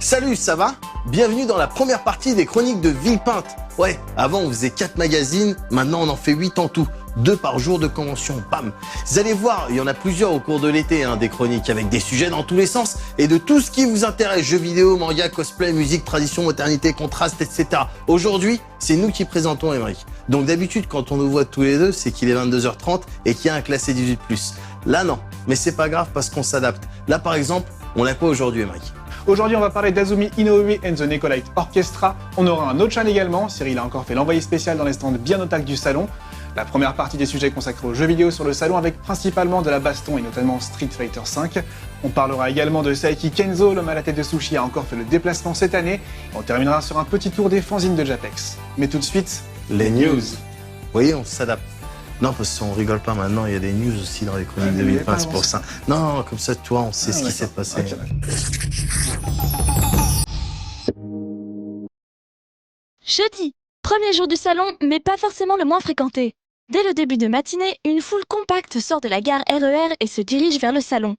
Salut, ça va? Bienvenue dans la première partie des chroniques de Villepinte. Ouais, avant on faisait 4 magazines, maintenant on en fait 8 en tout. 2 par jour de convention, bam. Vous allez voir, il y en a plusieurs au cours de l'été, des chroniques avec des sujets dans tous les sens et de tout ce qui vous intéresse, jeux vidéo, manga, cosplay, musique, tradition, modernité, contraste, etc. Aujourd'hui, c'est nous qui présentons Aymeric. Donc d'habitude, quand on nous voit tous les deux, c'est qu'il est 22h30 et qu'il y a un classé 18+. Là, non. Mais c'est pas grave parce qu'on s'adapte. Là, par exemple, on a quoi aujourd'hui, Aymeric? Aujourd'hui, on va parler d'Azumi Inoue and the Nekolite Orchestra. On aura un autre chan également. Cyril a encore fait l'envoyé spécial dans les stands bien otak du salon. La première partie des sujets consacrés aux jeux vidéo sur le salon avec principalement de la baston et notamment Street Fighter V. On parlera également de Saeki Kenzo, l'homme à la tête de sushi a encore fait le déplacement cette année. On terminera sur un petit tour des fanzines de Japex. Mais tout de suite, les news. Vous voyez, on s'adapte. Non, parce qu'on rigole pas maintenant, il y a des news aussi dans les chroniques de Villepinte, c'est pour ça. Non, comme ça, toi, on sait ce qui s'est passé. Okay. Jeudi, premier jour du salon, mais pas forcément le moins fréquenté. Dès le début de matinée, une foule compacte sort de la gare RER et se dirige vers le salon.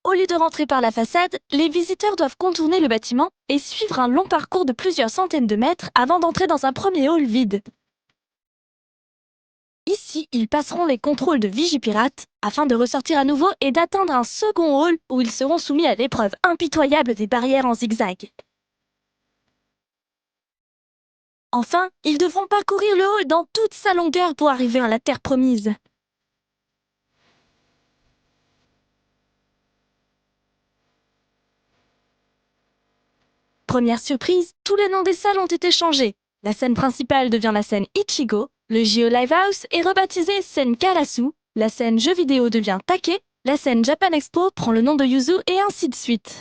Au lieu de rentrer par la façade, les visiteurs doivent contourner le bâtiment et suivre un long parcours de plusieurs centaines de mètres avant d'entrer dans un premier hall vide. Ici, ils passeront les contrôles de Vigipirate afin de ressortir à nouveau et d'atteindre un second hall où ils seront soumis à l'épreuve impitoyable des barrières en zigzag. Enfin, ils devront parcourir le hall dans toute sa longueur pour arriver à la terre promise. Première surprise, tous les noms des salles ont été changés. La scène principale devient la scène Ichigo, le JE Live House est rebaptisé scène Karasu, la scène jeux vidéo devient Take, la scène Japan Expo prend le nom de Yuzu et ainsi de suite.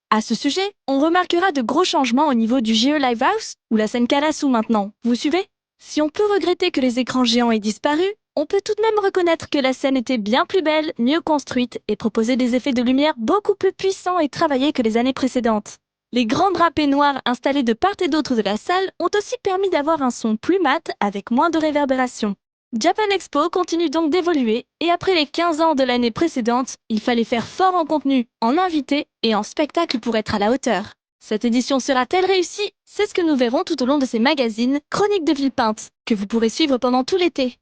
À ce sujet, on remarquera de gros changements au niveau du JE Live House ou la scène Karasu maintenant, vous suivez? Si on peut regretter que les écrans géants aient disparu, on peut tout de même reconnaître que la scène était bien plus belle, mieux construite et proposait des effets de lumière beaucoup plus puissants et travaillés que les années précédentes. Les grands drapés noirs installés de part et d'autre de la salle ont aussi permis d'avoir un son plus mat avec moins de réverbération. Japan Expo continue donc d'évoluer et après les 15 ans de l'année précédente, il fallait faire fort en contenu, en invité et en spectacle pour être à la hauteur. Cette édition sera-t-elle réussie? C'est ce que nous verrons tout au long de ces magazines Chroniques de Villepinte, que vous pourrez suivre pendant tout l'été.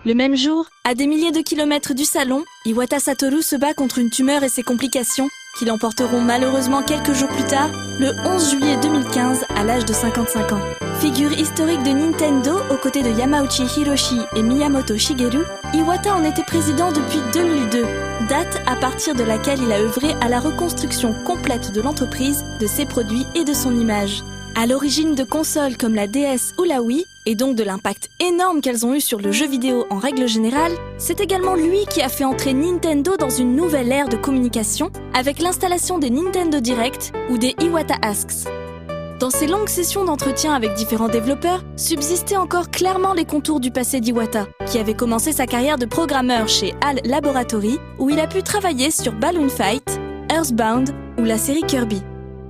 Le même jour, à des milliers de kilomètres du salon, Iwata Satoru se bat contre une tumeur et ses complications, qui l'emporteront malheureusement quelques jours plus tard, le 11 juillet 2015, à l'âge de 55 ans. Figure historique de Nintendo aux côtés de Yamauchi Hiroshi et Miyamoto Shigeru, Iwata en était président depuis 2002, date à partir de laquelle il a œuvré à la reconstruction complète de l'entreprise, de ses produits et de son image. À l'origine de consoles comme la DS ou la Wii, et donc de l'impact énorme qu'elles ont eu sur le jeu vidéo en règle générale, c'est également lui qui a fait entrer Nintendo dans une nouvelle ère de communication avec l'installation des Nintendo Direct ou des Iwata Asks. Dans ces longues sessions d'entretien avec différents développeurs, subsistaient encore clairement les contours du passé d'Iwata, qui avait commencé sa carrière de programmeur chez HAL Laboratory, où il a pu travailler sur Balloon Fight, Earthbound ou la série Kirby.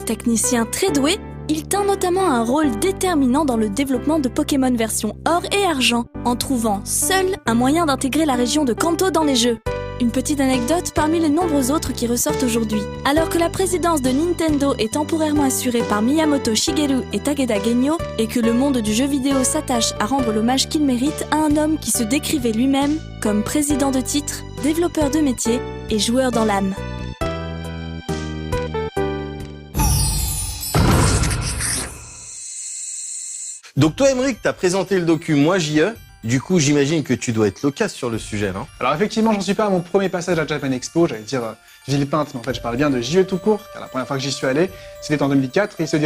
Technicien très doué, il tint notamment un rôle déterminant dans le développement de Pokémon version or et argent, en trouvant seul un moyen d'intégrer la région de Kanto dans les jeux. Une petite anecdote parmi les nombreux autres qui ressortent aujourd'hui. Alors que la présidence de Nintendo est temporairement assurée par Miyamoto Shigeru et Takeda Genyo, et que le monde du jeu vidéo s'attache à rendre l'hommage qu'il mérite à un homme qui se décrivait lui-même comme président de titre, développeur de métier et joueur dans l'âme. Donc toi, Aymeric, t'as présenté le docu Moi JE. Du coup, j'imagine que tu dois être loquace sur le sujet, non? Alors effectivement, j'en suis pas à mon premier passage à Japan Expo, j'allais dire Villepinte, mais en fait je parle bien de JE tout court, car la première fois que j'y suis allé, c'était en 2004, et il se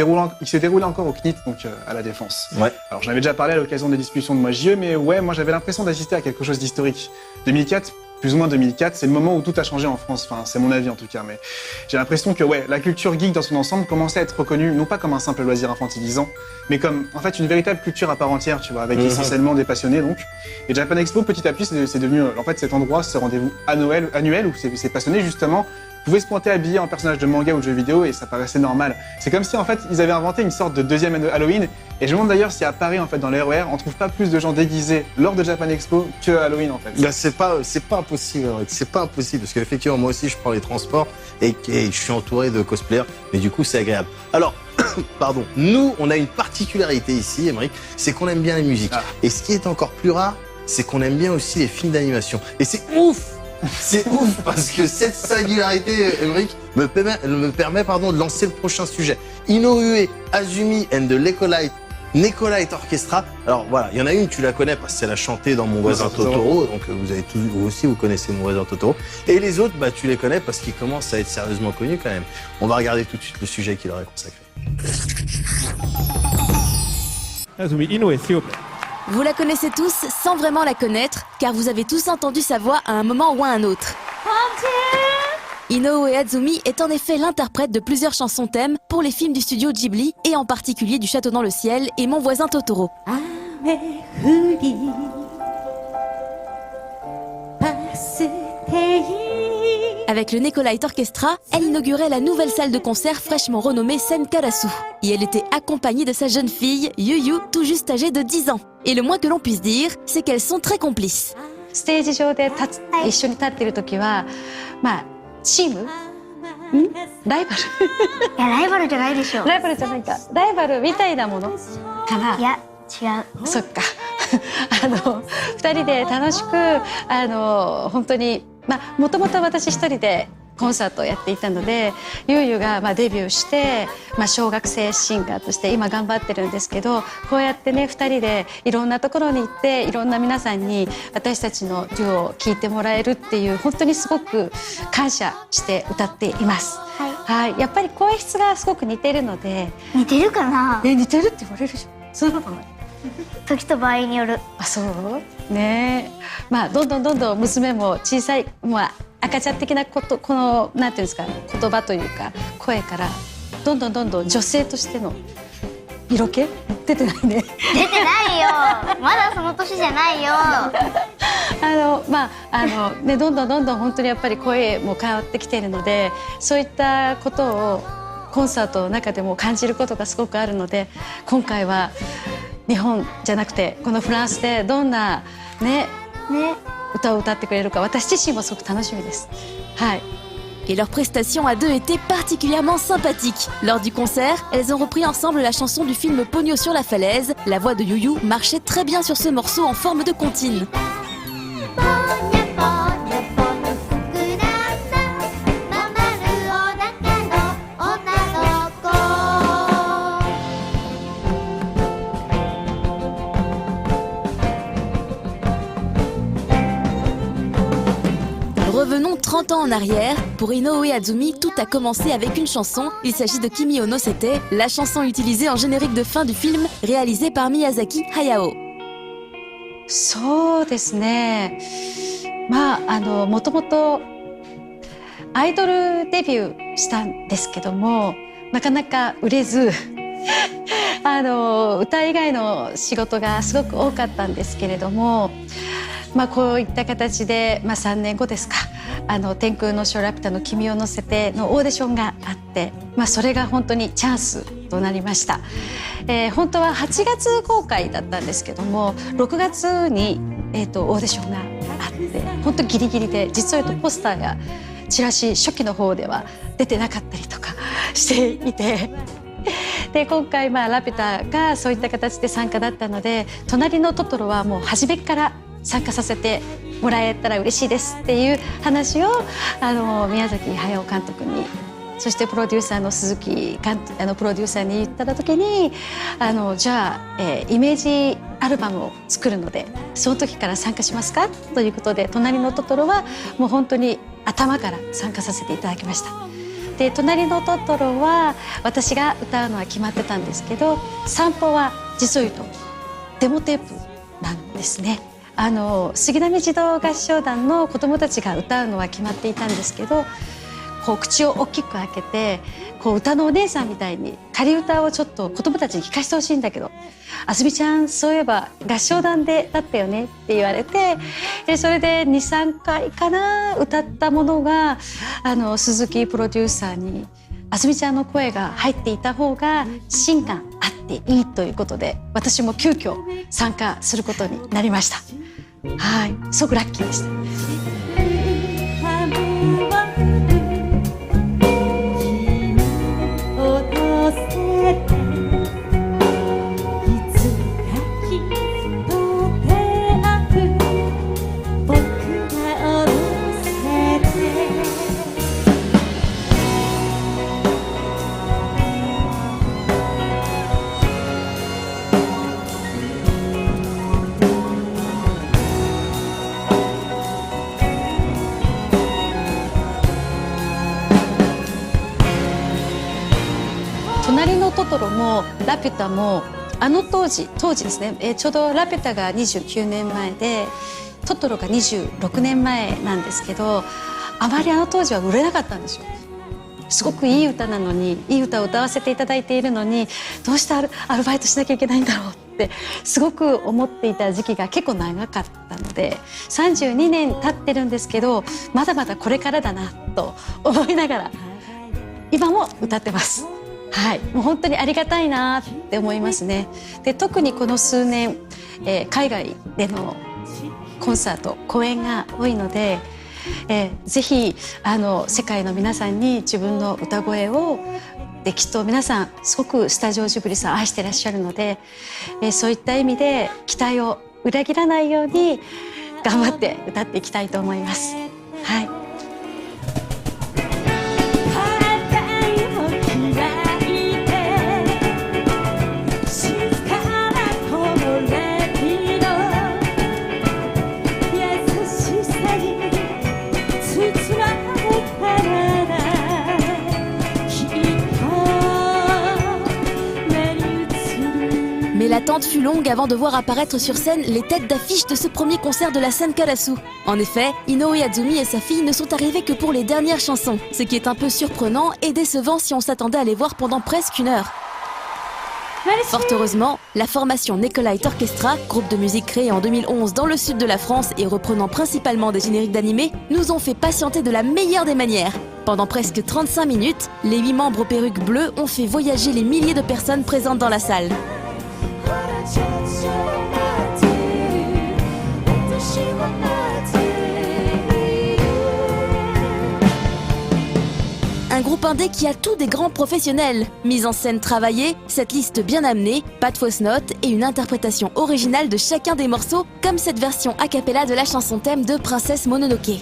déroulait encore au CNIT, donc à la Défense. Ouais. Alors j'en avais déjà parlé à l'occasion des discussions de Moi JE, mais ouais, moi j'avais l'impression d'assister à quelque chose d'historique. 2004, plus ou moins 2004, c'est le moment où tout a changé en France, enfin c'est mon avis en tout cas, mais j'ai l'impression que ouais, la culture geek dans son ensemble commençait à être reconnue, non pas comme un simple loisir infantilisant, mais comme en fait une véritable culture à part entière, tu vois, avec essentiellement des passionnés donc. Et Japan Expo, petit à petit, c'est devenu en fait cet endroit, ce rendez-vous annuel où ces passionnés justement pouvaient se pointer habillés en personnage de manga ou de jeu vidéo et ça paraissait normal. C'est comme si en fait ils avaient inventé une sorte de deuxième Halloween. Et je me demande d'ailleurs si à Paris en fait dans les RER on trouve pas plus de gens déguisés lors de Japan Expo que Halloween en fait. Là, c'est pas impossible, c'est pas impossible parce qu'effectivement moi aussi je prends les transports et je suis entouré de cosplayers, mais du coup c'est agréable. Alors, pardon, nous on a une particularité ici, Émeric, c'est qu'on aime bien les musiques. Ah. Et ce qui est encore plus rare, c'est qu'on aime bien aussi les films d'animation. Et c'est ouf. C'est ouf parce que cette singularité, Émeric, me permet de lancer le prochain sujet. Inoue Azumi and the Nekolite Orchestra. Alors voilà, il y en a une, tu la connais parce qu'elle a chanté dans Mon voisin Totoro, donc vous aussi vous connaissez Mon voisin Totoro. Et les autres, bah tu les connais parce qu'ils commencent à être sérieusement connus quand même. On va regarder tout de suite le sujet qui leur est consacré. Azumi Inoue, s'il vous plaît. Vous la connaissez tous sans vraiment la connaître, car vous avez tous entendu sa voix à un moment ou à un autre. Inoue Azumi est en effet l'interprète de plusieurs chansons thèmes pour les films du studio Ghibli, et en particulier du Château dans le ciel et Mon voisin Totoro. Avec le Nekolite Orchestra, elle inaugurait la nouvelle salle de concert fraîchement renommée Senkarasu. Et elle était accompagnée de sa jeune fille, Yuyu, tout juste âgée de 10 ans. Et le moins que l'on puisse dire, c'est qu'elles sont très complices. ステージ上で一緒に立っている時は、まあチーム？ライバル？いや、ライバルじゃないでしょ。ライバルじゃないか。ライバルみたいなものかな。いや、違う。そっか。二人で楽しく本当にもともと私一人でコンサートをやっていたので、ゆうゆがデビューして、小学生シンガーとして今頑張ってるんですけど、こうやってね2人でいろんなところに行っていろんな皆さんに私たちのデュオを聴いてもらえるっていう本当にすごく感謝して歌っています。はい、やっぱり声質がすごく似ているので。似てるかな？似てるって言われるじゃん。そういうことない。時と場合による。あ、そうね。どんどん娘も小さい、赤ちゃん的なこと、このなんていうんですか、言葉というか声からどんどん女性としての色気出てないね。出てないよ。まだその年じゃないよ。ね、どんどん本当にやっぱり声も変わってきているので、そういったことをコンサートの中でも感じることがすごくあるので、今回は日本じゃなくてこのフランスでどんな歌を歌ってくれるか、私自身もすごく楽しみです。はい。Et leurs prestations à deux étaient particulièrement sympathiques. Lors du concert, elles ont repris ensemble la chanson du film Pogno sur la falaise. La voix de Yuyu marchait très bien sur ce morceau en forme de comptine. Revenons 30 ans en arrière. Pour Inoue Azumi, tout a commencé avec une chanson. Il s'agit de Kimi no Sete, la chanson utilisée en générique de fin du film, réalisée par Miyazaki Hayao. そうですね。もともとアイドルデビューしたんですけども、なかなか売れず歌以外の仕事がすごく多かったんですけれども、こういった形で、3年後ですか、天空のショーラピュタの君を乗せてのオーディションがあって、それが本当にチャンスとなりました。本当は8月公開だったんですけども、6月に、オーディションがあって、本当ギリギリで、実を言うとポスターやチラシ初期の方では出てなかったりとかしていて、で今回ラピュタがそういった形で参加だったので、隣のトトロはもう初めから参加させてもらえたら嬉しいですっていう話を宮崎駿監督に、そしてプロデューサーの鈴木プロデューサーに言った時にじゃあ、イメージアルバムを作るのでその時から参加しますかということで、隣のトトロはもう本当に頭から参加させていただきました。で隣のトトロは私が歌うのは決まってたんですけど、散歩は実を言うとデモテープなんですね。杉並児童合唱団の子どもたちが歌うのは決まっていたんですけど、こう口を大きく開けてこう歌のお姉さんみたいに仮歌をちょっと子供たちに聞かせてほしいんだけど、あすみちゃんそういえば合唱団でだったよねって言われて、それで 2,3 回かな歌ったものが鈴木プロデューサーにあすみちゃんの声が入っていた方が芯があっていいということで、私も急遽参加することになりました。はい、すごくラッキーでした。隣のトトロもラピュタも当時ですね、ちょうどラピュタが29年前でトトロが26年前なんですけど、あまり当時は売れなかったんですよ。すごくいい歌なのに、いい歌を歌わせていただいているのに、どうしてアルバイトしなきゃいけないんだろうってすごく思っていた時期が結構長かったので、32年経ってるんですけどまだまだこれからだなと思いながら今も歌ってます。はい、もう本当にありがたいなって思いますね。で、特にこの数年、海外でのコンサート公演が多いので、ぜひ世界の皆さんに自分の歌声をきっと皆さんすごくスタジオジブリさん愛してらっしゃるので、そういった意味で期待を裏切らないように頑張って歌っていきたいと思います。はい。Mais l'attente fut longue avant de voir apparaître sur scène les têtes d'affiche de ce premier concert de la scène Karasu. En effet, Inoue Azumi et sa fille ne sont arrivés que pour les dernières chansons, ce qui est un peu surprenant et décevant si on s'attendait à les voir pendant presque 1 heure. Fort heureusement, la formation Nekolite Orchestra, groupe de musique créé en 2011 dans le sud de la France et reprenant principalement des génériques d'animés, nous ont fait patienter de la meilleure des manières. Pendant presque 35 minutes, les 8 membres aux perruques bleues ont fait voyager les milliers de personnes présentes dans la salle. Un groupe indé qui a tout des grands professionnels. Mise en scène travaillée, cette liste bien amenée, pas de fausses notes et une interprétation originale de chacun des morceaux, comme cette version a cappella de la chanson thème de Princesse Mononoke.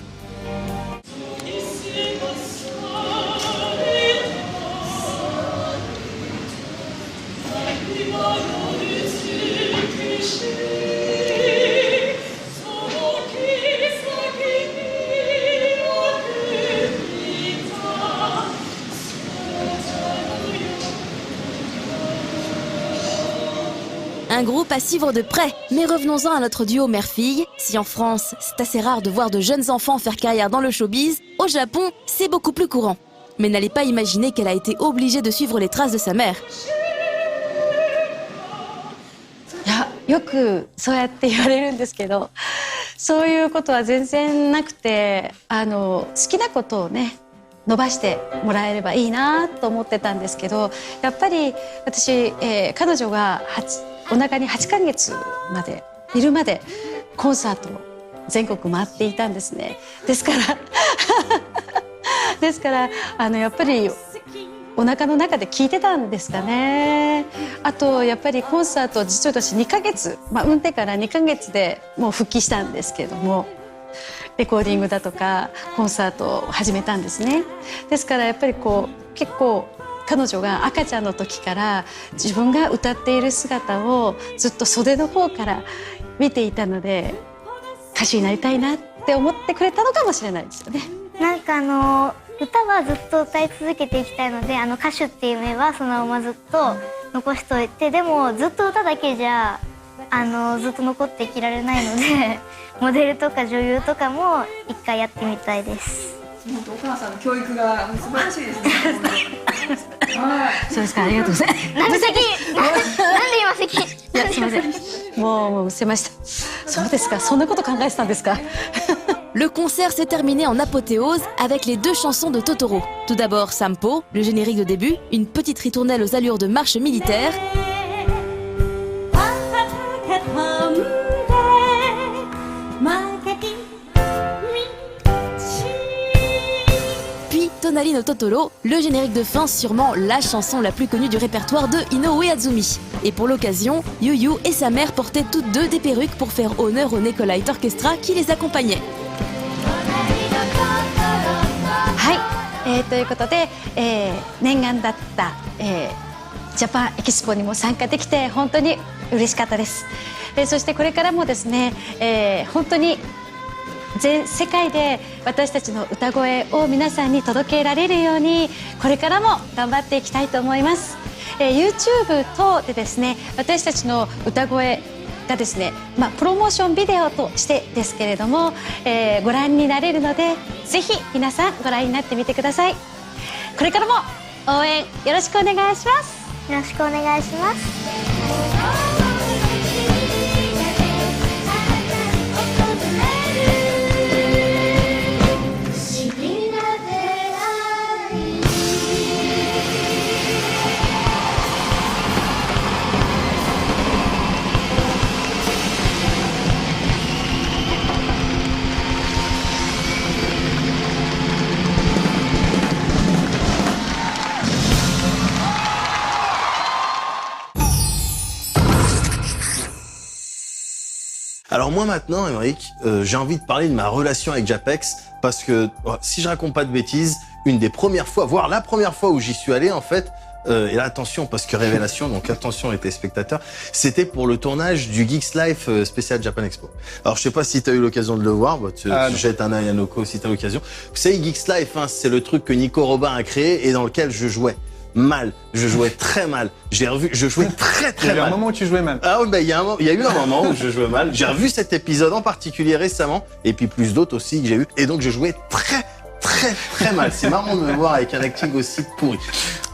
Un groupe à suivre de près. Mais revenons-en à notre duo mère-fille. Si en France, c'est assez rare de voir de jeunes enfants faire carrière dans le showbiz, au Japon, c'est beaucoup plus courant. Mais n'allez pas imaginer qu'elle a été obligée de suivre les traces de sa mère. よくそうやって言われるんですけど、そういうことは全然なくて、好きなことをね伸ばしてもらえればいいなと思ってたんですけど、やっぱり私、彼女がお腹に8ヶ月までいるまでコンサートを全国回っていたんですね。ですからやっぱりお腹の中で聞いてたんですかね。あとやっぱりコンサート実は私2ヶ月、産んでから2ヶ月でもう復帰したんですけれども、レコーディングだとかコンサートを始めたんですね。ですからやっぱり結構彼女が赤ちゃんの時から自分が歌っている姿をずっと袖の方から見ていたので、歌手になりたいなって思ってくれたのかもしれないですよね。なんか歌はずっと歌い続けていきたいので、歌手っていう夢はそのままずっと残しておいて、でもずっと歌だけじゃずっと残って生きられないのでモデルとか女優とかも一回やってみたいです。本当お母さんの教育が素晴らしいですね。そうですか、ありがとうございます。なんで今席いや、すみません。もう捨てました。そうですか、そんなこと考えてたんですか。Le concert s'est terminé en apothéose avec les deux chansons de Totoro. Tout d'abord Sampo, le générique de début, une petite ritournelle aux allures de marche militaire. Puis Tonali no Totoro, le générique de fin, sûrement la chanson la plus connue du répertoire de Inoue Azumi. Et pour l'occasion, Yu et sa mère portaient toutes deux des perruques pour faire honneur au Nicolite Orchestra qui les accompagnait. はい、ということで、念願だった、ジャパンエキスポにも参加できて本当に嬉しかったです。そしてこれからもですね、本当に全世界で私たちの歌声を皆さんに届けられるようにこれからも頑張っていきたいと思います。YouTube 等でですね、私たちの歌声がですね、プロモーションビデオとしてですけれども、ご覧になれるのでぜひ皆さんご覧になってみてください。これからも応援よろしくお願いします。よろしくお願いします。Alors moi maintenant, Émeric, j'ai envie de parler de ma relation avec Japex parce que si je raconte pas de bêtises, une des premières fois, voire la première fois où j'y suis allé en fait, et là attention parce que révélation, donc attention les téléspectateurs, c'était pour le tournage du Geeks Life spécial Japan Expo. Alors je sais pas si tu as eu l'occasion de le voir, tu jettes un œil à Noko si tu as l'occasion. Vous savez Geeks Life, hein, c'est le truc que Nico Robin a créé et dans lequel je jouais. Mal, je jouais très mal. J'ai revu, je jouais très mal. Il y a eu un moment où tu jouais mal. Ah oui, il y a eu un moment où je jouais mal. J'ai revu cet épisode en particulier récemment, et puis plus d'autres aussi que j'ai eu. Et donc je jouais très mal. C'est marrant de me voir avec un acting aussi pourri.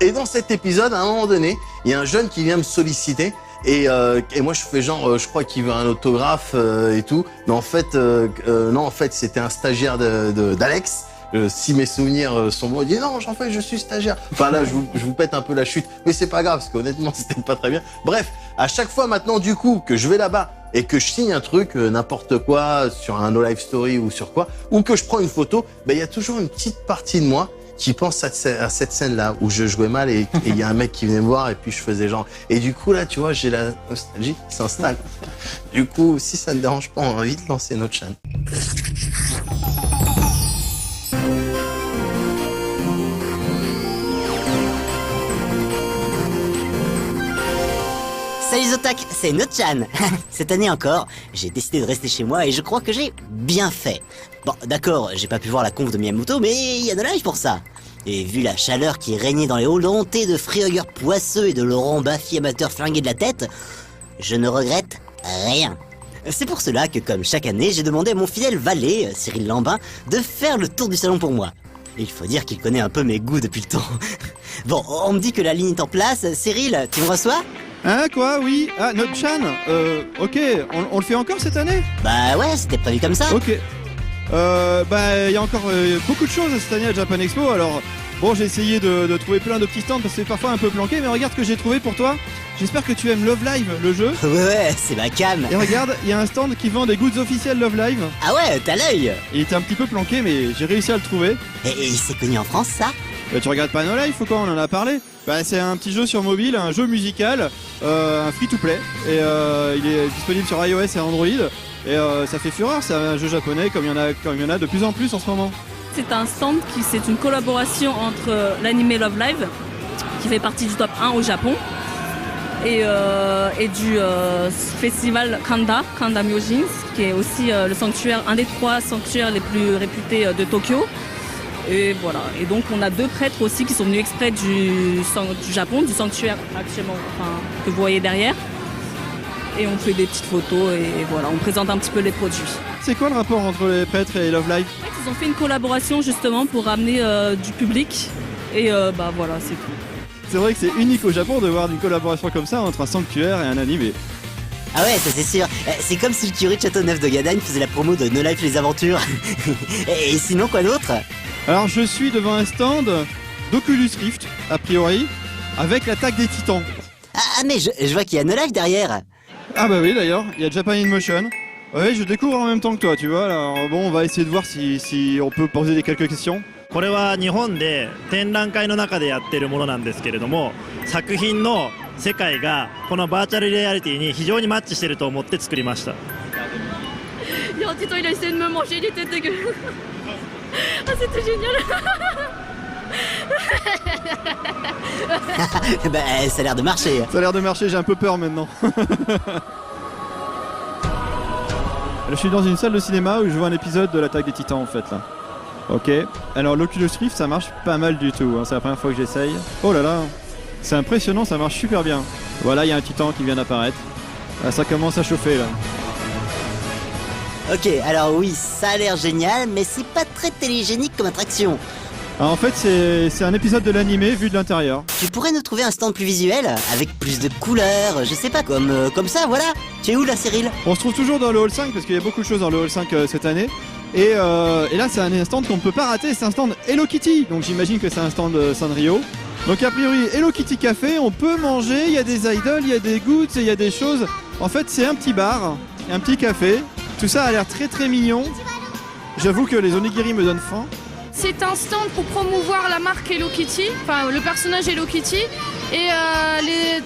Et dans cet épisode, à un moment donné, il y a un jeune qui vient me solliciter. Et moi je fais genre, je crois qu'il veut un autographe et tout. Mais en fait, non, en fait c'était un stagiaire d'Alex. Si mes souvenirs sont bons, il dit non, j'en fais, je suis stagiaire. Enfin là, je vous pète un peu la chute, mais c'est pas grave parce qu'honnêtement, c'était pas très bien. Bref, à chaque fois maintenant du coup que je vais là-bas et que je signe un truc, n'importe quoi, sur un No Life Story ou sur quoi, ou que je prends une photo, il y a toujours une petite partie de moi qui pense à cette scène-là où je jouais mal et il y a un mec qui venait me voir et puis je faisais genre. Et du coup là, tu vois, j'ai la nostalgie qui s'installe. Du coup, si ça ne dérange pas, on va vite lancer notre chaîne. Salut Zotac, c'est Nochan. Cette année encore, j'ai décidé de rester chez moi et je crois que j'ai bien fait. Bon, d'accord, j'ai pas pu voir la conf de Miyamoto, mais il y a de live pour ça. Et vu la chaleur qui régnait dans les halls hantés de Freehugger poisseux et de Laurent Baffy amateur flingué de la tête, je ne regrette rien. C'est pour cela que, comme chaque année, j'ai demandé à mon fidèle valet, Cyril Lambin, de faire le tour du salon pour moi. Et il faut dire qu'il connaît un peu mes goûts depuis le temps. Bon, on me dit que la ligne est en place. Cyril, tu me reçois ? Hein, quoi, oui. Ah, notre Chan, ok, on le fait encore cette année ? Bah ouais, c'était prévu comme ça. Ok. Il y a encore beaucoup de choses cette année à Japan Expo, alors... Bon, j'ai essayé de trouver plein de petits stands parce que c'est parfois un peu planqué, mais regarde ce que j'ai trouvé pour toi. J'espère que tu aimes Love Live, le jeu. Ouais, c'est ma cam. Et regarde, il y a un stand qui vend des goods officiels Love Live. Ah ouais, t'as l'œil. Il était un petit peu planqué, mais j'ai réussi à le trouver. Et c'est connu en France, ça ? Bah, tu regardes pas No Life ou quoi ? On en a parlé. Bah, c'est un petit jeu sur mobile, un jeu musical, un free-to-play. Et il est disponible sur iOS et Android. Et ça fait fureur, c'est un jeu japonais comme il y en a de plus en plus en ce moment. C'est un stand c'est une collaboration entre l'anime Love Live, qui fait partie du top 1 au Japon, et du festival Kanda Myojin, qui est aussi le sanctuaire, un des 3 sanctuaires les plus réputés de Tokyo. Et voilà. Et donc on a 2 prêtres aussi qui sont venus exprès du Japon, du sanctuaire actuellement, que vous voyez derrière. Et on fait des petites photos et voilà, on présente un petit peu les produits. C'est quoi le rapport entre les prêtres et Love Live ? ils ont fait une collaboration justement pour ramener du public. Et bah voilà, c'est tout. C'est vrai que c'est unique au Japon de voir une collaboration comme ça entre un sanctuaire et un animé. Ah ouais, ça c'est sûr. C'est comme si le curé de Châteauneuf de Gadagne faisait la promo de No Life les Aventures. Et sinon, quoi d'autre? Alors je suis devant un stand d'Oculus Rift, a priori, avec l'attaque des titans. Ah mais je vois qu'il y a No Life derrière. Ah bah oui d'ailleurs, il y a Japan in Motion. Ouais, je découvre en même temps que toi, tu vois. Alors bon, on va essayer de voir si on peut poser quelques questions. これは日本で展覧会の中でやってるものなんですけれども、作品の世界がこのバーチャルリアリティに非常にマッチしてると思って作りました。Il y a un titan, il a essayé de me manger, il était dégueulasse. Ah, c'était génial. Bah ça a l'air de marcher. Ça a l'air de marcher, j'ai un peu peur maintenant. Je suis dans une salle de cinéma où je vois un épisode de l'attaque des titans en fait là. Ok, alors l'Oculus Rift ça marche pas mal du tout, hein. C'est la première fois que j'essaye. Oh là là, c'est impressionnant, ça marche super bien. Voilà, il y a un titan qui vient d'apparaître. Ah, ça commence à chauffer là. Ok, alors oui, ça a l'air génial, mais c'est pas très télégénique comme attraction. Alors, en fait, c'est un épisode de l'animé vu de l'intérieur. Tu pourrais nous trouver un stand plus visuel, avec plus de couleurs, je sais pas, comme ça, voilà. Tu es où là, Cyril? On se trouve toujours dans le hall 5 parce qu'il y a beaucoup de choses dans le hall 5 cette année. Et là, c'est un stand qu'on ne peut pas rater, c'est un stand Hello Kitty. Donc j'imagine que c'est un stand Sanrio. Donc a priori, Hello Kitty Café, on peut manger, il y a des idoles, il y a des goods, il y a des choses. En fait, c'est un petit bar, un petit café. Tout ça a l'air très très mignon. J'avoue que les onigiri me donnent faim. C'est un stand pour promouvoir la marque Hello Kitty, enfin le personnage Hello Kitty, et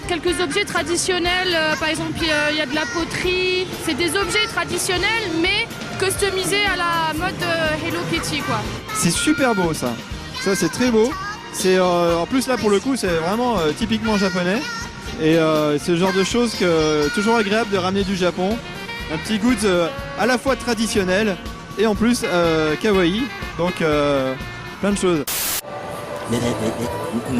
quelques objets traditionnels, par exemple il y a de la poterie, c'est des objets traditionnels mais customisés à la mode Hello Kitty quoi. C'est super beau ça, ça c'est très beau, c'est en plus là pour le coup c'est vraiment typiquement japonais, et c'est le genre de choses que toujours agréable de ramener du Japon, un petit goût à la fois traditionnel et en plus kawaii. Donc plein de choses. Mais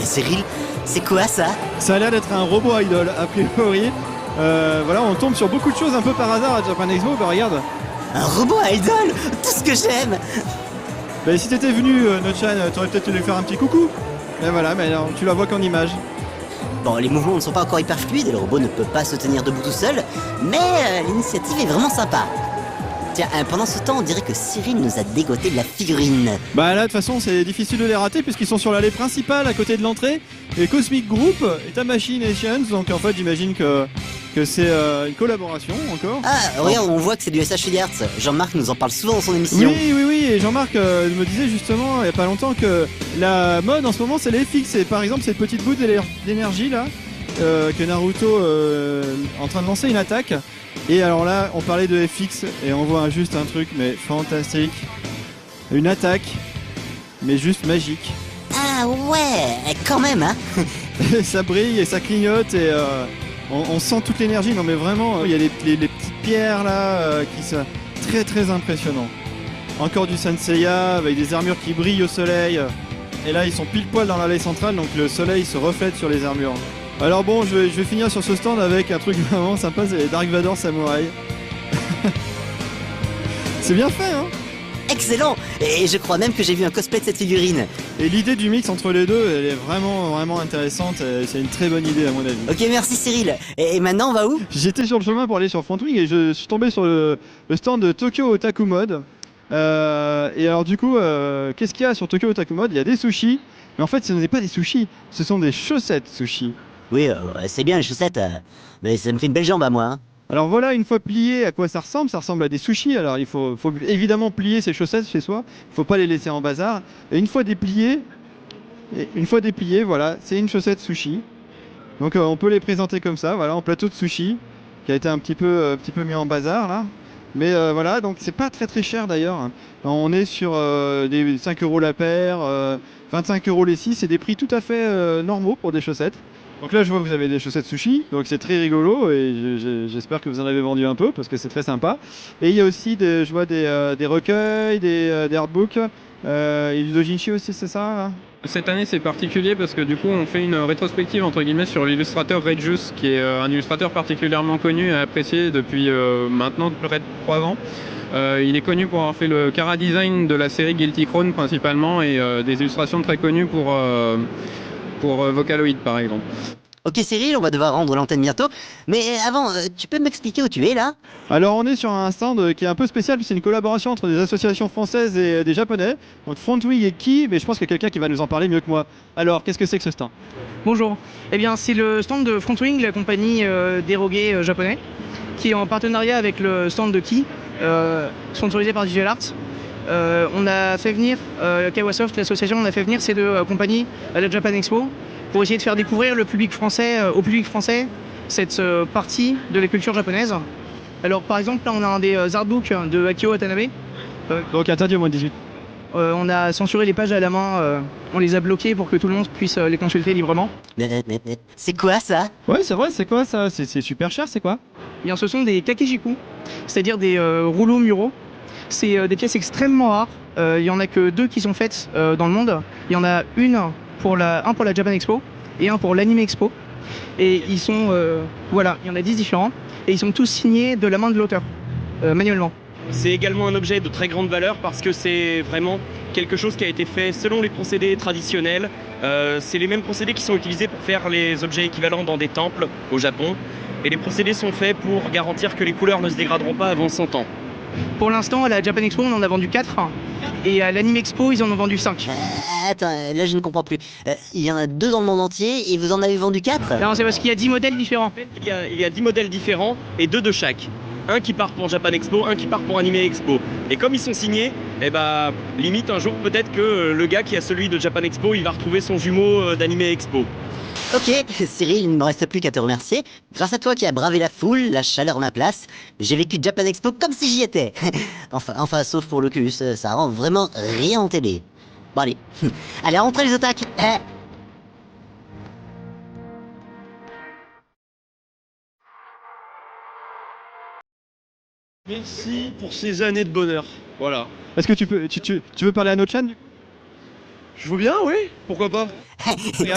Cyril, c'est quoi ça? Ça a l'air d'être un robot idol a priori. Voilà, on tombe sur beaucoup de choses un peu par hasard à Japan Expo, bah regarde. Un robot idol, tout ce que j'aime. Bah si t'étais venu Nochan, t'aurais peut-être dû lui faire un petit coucou. Mais voilà, mais alors, tu la vois qu'en image. Bon, les mouvements ne sont pas encore hyper fluides et le robot ne peut pas se tenir debout tout seul, mais l'initiative est vraiment sympa. Tiens, pendant ce temps, on dirait que Cyril nous a dégoté de la figurine. Bah là, de toute façon, c'est difficile de les rater puisqu'ils sont sur l'allée principale à côté de l'entrée. Et Cosmic Group et Tamashii Nations, donc en fait, j'imagine que c'est une collaboration encore. Ah, regarde, on voit que c'est du SH Filiarts. Jean-Marc nous en parle souvent dans son émission. Oui, et Jean-Marc me disait justement, il n'y a pas longtemps, que la mode en ce moment, c'est les FX. Et par exemple, cette petite bout d'énergie là, que Naruto est en train de lancer une attaque. Et alors là, on parlait de FX et on voit juste un truc mais fantastique. Une attaque, mais juste magique. Ah ouais, quand même hein. Ça brille et ça clignote et on sent toute l'énergie. Non mais vraiment, il y a les petites pierres là qui sont très très impressionnants. Encore du Sanseiya avec des armures qui brillent au soleil. Et là, ils sont pile poil dans l'allée centrale, donc le soleil se reflète sur les armures. Alors bon, je vais finir sur ce stand avec un truc vraiment sympa, c'est les Dark Vador Samurai. C'est bien fait, hein? Excellent! Et je crois même que j'ai vu un cosplay de cette figurine. Et l'idée du mix entre les deux, elle est vraiment intéressante, c'est une très bonne idée à mon avis. Ok, merci Cyril. Et maintenant, on va où? J'étais sur le chemin pour aller sur Frontwing et je suis tombé sur le stand de Tokyo Otaku Mode. Et alors du coup, qu'est-ce qu'il y a sur Tokyo Otaku Mode? Il y a des sushis, mais en fait ce n'est pas des sushis, ce sont des chaussettes sushis. Oui, c'est bien les chaussettes, mais ça me fait une belle jambe à moi. Hein. Alors voilà, une fois plié, à quoi ça ressemble à des sushis. Alors il faut évidemment plier ses chaussettes chez soi, il ne faut pas les laisser en bazar. Et une fois dépliées, voilà, c'est une chaussette sushi. Donc on peut les présenter comme ça, voilà, en plateau de sushi, qui a été un petit peu mis en bazar là. Mais voilà, donc c'est pas très très cher d'ailleurs. On est sur des 5 € la paire, 25 € les 6, c'est des prix tout à fait normaux pour des chaussettes. Donc là je vois que vous avez des chaussettes sushi, donc c'est très rigolo et j'espère que vous en avez vendu un peu parce que c'est très sympa. Et il y a aussi je vois des recueils, des artbooks Et du doujinshi aussi, c'est ça? Cette année c'est particulier parce que du coup on fait une rétrospective entre guillemets sur l'illustrateur Regius qui est un illustrateur particulièrement connu et apprécié depuis maintenant près de 3 ans. Il est connu pour avoir fait le chara design de la série Guilty Crown principalement et des illustrations très connues pour Vocaloid par exemple. Ok Cyril, on va devoir rendre l'antenne bientôt. Mais avant, tu peux m'expliquer où tu es là? Alors on est sur un stand qui est un peu spécial, c'est une collaboration entre des associations françaises et des japonais. Donc Frontwing et Ki, mais je pense qu'il y a quelqu'un qui va nous en parler mieux que moi. Alors, qu'est-ce que c'est que ce stand? Bonjour, eh bien c'est le stand de Frontwing, la compagnie déroguée japonais, qui est en partenariat avec le stand de Ki, sponsorisé par Visual Arts. On a fait venir, Kawasoft, l'association, on a fait venir ces deux compagnies à la Japan Expo pour essayer de faire découvrir le public français, au public français cette partie de la culture japonaise. Alors par exemple là on a un des artbooks de Akio Watanabe. Donc interdit au moins de 18. On a censuré les pages à la main, on les a bloquées pour que tout le monde puisse les consulter librement. C'est quoi ça? Ouais c'est vrai, c'est quoi ça? C'est super cher, c'est quoi? Eh bien ce sont des kakejiku, c'est-à-dire des rouleaux muraux. C'est des pièces extrêmement rares, il y en a que 2 qui sont faites dans le monde. Il y en a un pour la Japan Expo et un pour l'Anime Expo. Et ils sont, voilà, il y en a 10 différents. Et ils sont tous signés de la main de l'auteur, manuellement. C'est également un objet de très grande valeur parce que c'est vraiment quelque chose qui a été fait selon les procédés traditionnels. C'est les mêmes procédés qui sont utilisés pour faire les objets équivalents dans des temples au Japon. Et les procédés sont faits pour garantir que les couleurs ne se dégraderont pas avant 100 ans. Pour l'instant, à la Japan Expo, on en a vendu 4. Et à l'Anime Expo, ils en ont vendu 5. Attends, là je ne comprends plus. Il y en a 2 dans le monde entier et vous en avez vendu 4? Non, c'est parce qu'il y a 10 modèles différents. Il y a 10 modèles différents et 2 de chaque. Un qui part pour Japan Expo, un qui part pour Anime Expo. Et comme ils sont signés, eh bah, limite un jour peut-être que le gars qui a celui de Japan Expo, il va retrouver son jumeau d'Anime Expo. Ok, Cyril, il ne me reste plus qu'à te remercier. Grâce à toi qui as bravé la foule, la chaleur, ma place, j'ai vécu Japan Expo comme si j'y étais. enfin, sauf pour l'Oculus, ça rend vraiment rien en télé. Bon allez, allez rentrez les otaques. Merci pour ces années de bonheur. Voilà. Est-ce que tu veux parler à notre chaîne? Je veux bien, oui. Pourquoi pas?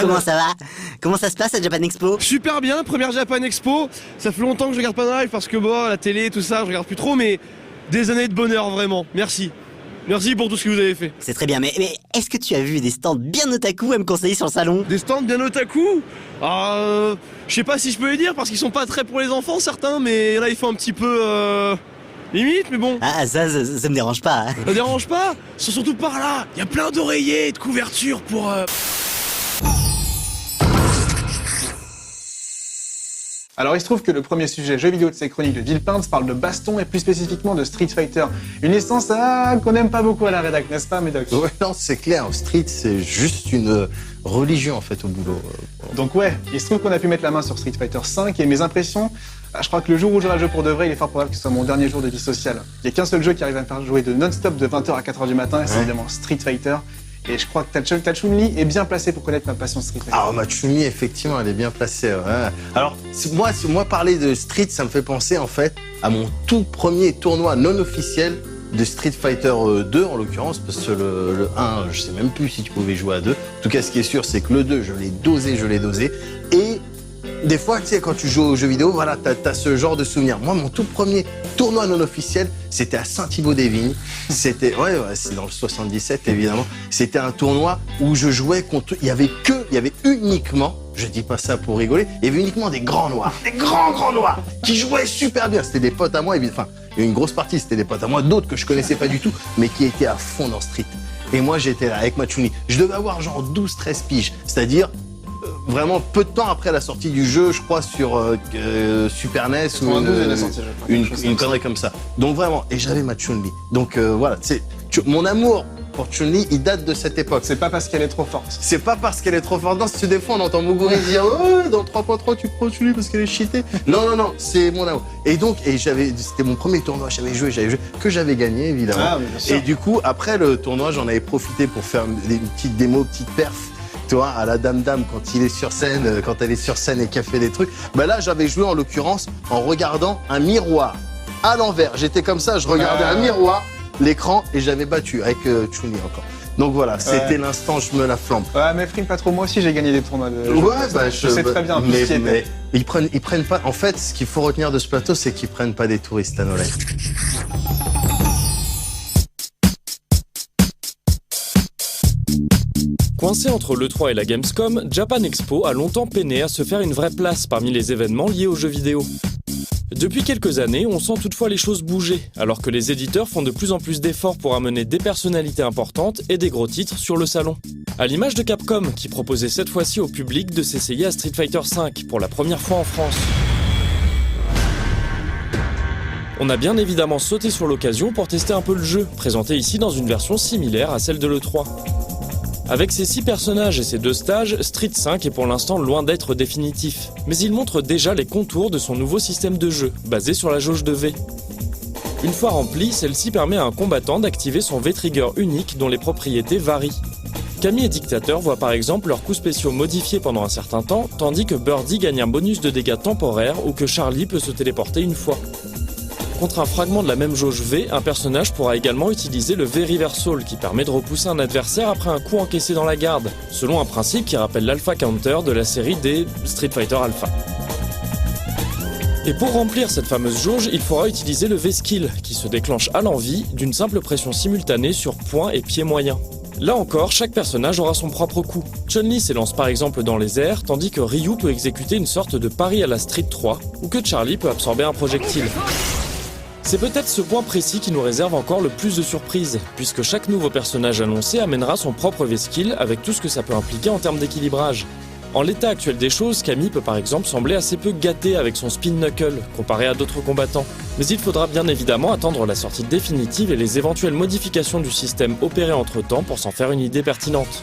Comment ça va? Comment ça se passe à Japan Expo? Super bien, première Japan Expo. Ça fait longtemps que je regarde pas de live parce que bon, la télé, tout ça, je regarde plus trop, mais des années de bonheur vraiment. Merci. Merci pour tout ce que vous avez fait. C'est très bien, mais est-ce que tu as vu des stands bien otaku à me conseiller sur le salon? Des stands bien otaku? Je sais pas si je peux les dire parce qu'ils sont pas très pour les enfants certains, mais là ils font un petit peu limite, mais bon. Ah, ça me dérange pas. Ça dérange pas? Surtout par là, il y a plein d'oreillers et de couvertures pour... Alors il se trouve que le premier sujet jeu vidéo de ces chroniques de Villepinte parle de baston et plus spécifiquement de Street Fighter. Une licence qu'on n'aime pas beaucoup à la rédac, n'est-ce pas Médoc? Ouais, non, c'est clair, Street c'est juste une religion en fait au boulot. Donc ouais, il se trouve qu'on a pu mettre la main sur Street Fighter 5 et mes impressions, je crois que le jour où j'aurai le jeu pour de vrai, il est fort probable que ce soit mon dernier jour de vie sociale. Il n'y a qu'un seul jeu qui arrive à me faire jouer de non-stop de 20h à 4h du matin et c'est évidemment Street Fighter. Et je crois que ta Chun-Li est bien placée pour connaître ma passion Street Fighter. Ah, ma Chun-Li, effectivement, elle est bien placée. Ouais. Alors, moi, parler de Street, ça me fait penser, en fait, à mon tout premier tournoi non officiel de Street Fighter 2, en l'occurrence, parce que le 1, je sais même plus si tu pouvais jouer à 2. En tout cas, ce qui est sûr, c'est que le 2, je l'ai dosé. Et des fois, tu sais, quand tu joues aux jeux vidéo, voilà, t'as ce genre de souvenir. Moi, mon tout premier tournoi non officiel, c'était à Saint-Thibaud-des-Vignes. C'était, c'est dans le 77, évidemment. C'était un tournoi où je jouais contre, il y avait uniquement, je dis pas ça pour rigoler, il y avait uniquement des grands noirs, des grands noirs, qui jouaient super bien. C'était des potes à moi, enfin, il y a une grosse partie, c'était des potes à moi, d'autres que je connaissais pas du tout, mais qui étaient à fond dans Street. Et moi, j'étais là, avec ma Chun-Li. Je devais avoir genre 12-13 piges, c'est-à-dire, vraiment peu de temps après la sortie du jeu, je crois, sur Super NES ou une connerie comme ça. Donc vraiment, et j'avais ma Chun-Li. Donc voilà, mon amour pour Chun-Li, il date de cette époque. C'est pas parce qu'elle est trop forte. C'est pas parce qu'elle est trop forte. Non, si des fois on entend Moguri dire oh, dans 3.3 tu prends Chun-Li parce qu'elle est cheatée. Non, c'est mon amour. Et donc, c'était mon premier tournoi, j'avais joué, que j'avais gagné évidemment. Ah, bien sûr. Et du coup, après le tournoi, j'en avais profité pour faire une petite démo, petite perf. Tu vois, à la Dame quand il est sur scène, quand elle est sur scène et qu'elle fait des trucs. Bah là, j'avais joué en l'occurrence en regardant un miroir à l'envers. J'étais comme ça, je regardais un miroir, l'écran, et j'avais battu avec Chun-Li encore. Donc voilà, c'était l'instant je me la flambe. Ouais, mais frime pas trop, moi aussi j'ai gagné des tournois de... je sais très bien. Mais ils prennent pas... En fait, ce qu'il faut retenir de ce plateau, c'est qu'ils prennent pas des touristes à No Life. Coincé entre l'E3 et la Gamescom, Japan Expo a longtemps peiné à se faire une vraie place parmi les événements liés aux jeux vidéo. Depuis quelques années, on sent toutefois les choses bouger, alors que les éditeurs font de plus en plus d'efforts pour amener des personnalités importantes et des gros titres sur le salon. À l'image de Capcom, qui proposait cette fois-ci au public de s'essayer à Street Fighter V pour la première fois en France. On a bien évidemment sauté sur l'occasion pour tester un peu le jeu, présenté ici dans une version similaire à celle de l'E3. Avec ses 6 personnages et ses 2 stages, Street 5 est pour l'instant loin d'être définitif. Mais il montre déjà les contours de son nouveau système de jeu, basé sur la jauge de V. Une fois remplie, celle-ci permet à un combattant d'activer son V-Trigger unique dont les propriétés varient. Camille et Dictateur voient par exemple leurs coups spéciaux modifiés pendant un certain temps, tandis que Birdie gagne un bonus de dégâts temporaires ou que Charlie peut se téléporter une fois. Contre un fragment de la même jauge V, un personnage pourra également utiliser le V-Reversal qui permet de repousser un adversaire après un coup encaissé dans la garde, selon un principe qui rappelle l'Alpha Counter de la série des Street Fighter Alpha. Et pour remplir cette fameuse jauge, il faudra utiliser le V-Skill, qui se déclenche à l'envie d'une simple pression simultanée sur poing et pied moyen. Là encore, chaque personnage aura son propre coup. Chun-Li s'élance par exemple dans les airs, tandis que Ryu peut exécuter une sorte de pari à la Street 3, ou que Charlie peut absorber un projectile. C'est peut-être ce point précis qui nous réserve encore le plus de surprises, puisque chaque nouveau personnage annoncé amènera son propre V-Skill avec tout ce que ça peut impliquer en termes d'équilibrage. En l'état actuel des choses, Camille peut par exemple sembler assez peu gâtée avec son spin knuckle, comparé à d'autres combattants. Mais il faudra bien évidemment attendre la sortie définitive et les éventuelles modifications du système opérées entre-temps pour s'en faire une idée pertinente.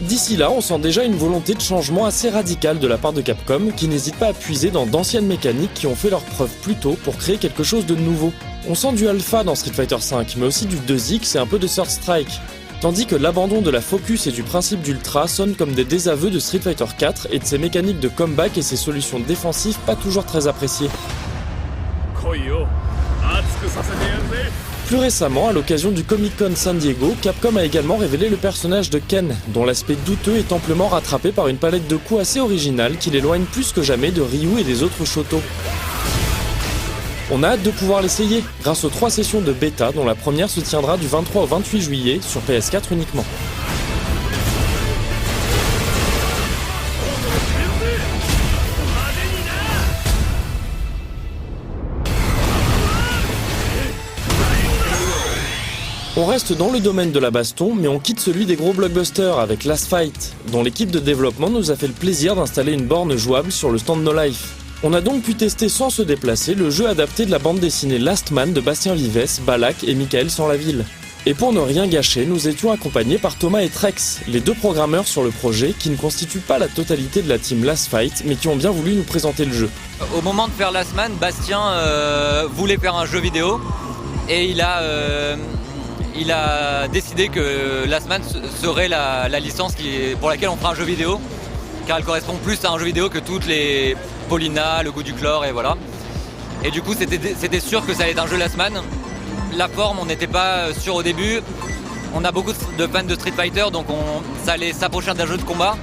D'ici là, on sent déjà une volonté de changement assez radicale de la part de Capcom, qui n'hésite pas à puiser dans d'anciennes mécaniques qui ont fait leurs preuves plus tôt pour créer quelque chose de nouveau. On sent du Alpha dans Street Fighter V, mais aussi du 2X et un peu de Third Strike. Tandis que l'abandon de la focus et du principe d'Ultra sonne comme des désaveux de Street Fighter 4 et de ses mécaniques de comeback et ses solutions défensives pas toujours très appréciées. Plus récemment, à l'occasion du Comic-Con San Diego, Capcom a également révélé le personnage de Ken, dont l'aspect douteux est amplement rattrapé par une palette de coups assez originale qui l'éloigne plus que jamais de Ryu et des autres Shoto. On a hâte de pouvoir l'essayer, grâce aux 3 sessions de bêta dont la première se tiendra du 23 au 28 juillet sur PS4 uniquement. On reste dans le domaine de la baston, mais on quitte celui des gros blockbusters avec Last Fight, dont l'équipe de développement nous a fait le plaisir d'installer une borne jouable sur le stand No Life. On a donc pu tester sans se déplacer le jeu adapté de la bande dessinée Last Man de Bastien Vives, Balak et Michael Sanlaville. Et pour ne rien gâcher, nous étions accompagnés par Thomas et Trex, les 2 programmeurs sur le projet qui ne constituent pas la totalité de la team Last Fight, mais qui ont bien voulu nous présenter le jeu. Au moment de faire Last Man, Bastien voulait faire un jeu vidéo et il a décidé que Last Man serait la licence pour laquelle on fera un jeu vidéo, car elle correspond plus à un jeu vidéo que toutes les Paulina, le goût du chlore et voilà. Et du coup c'était sûr que ça allait être un jeu Last Man. La forme, on n'était pas sûr au début. On a beaucoup de fans de Street Fighter, donc ça allait s'approcher d'un jeu de combat.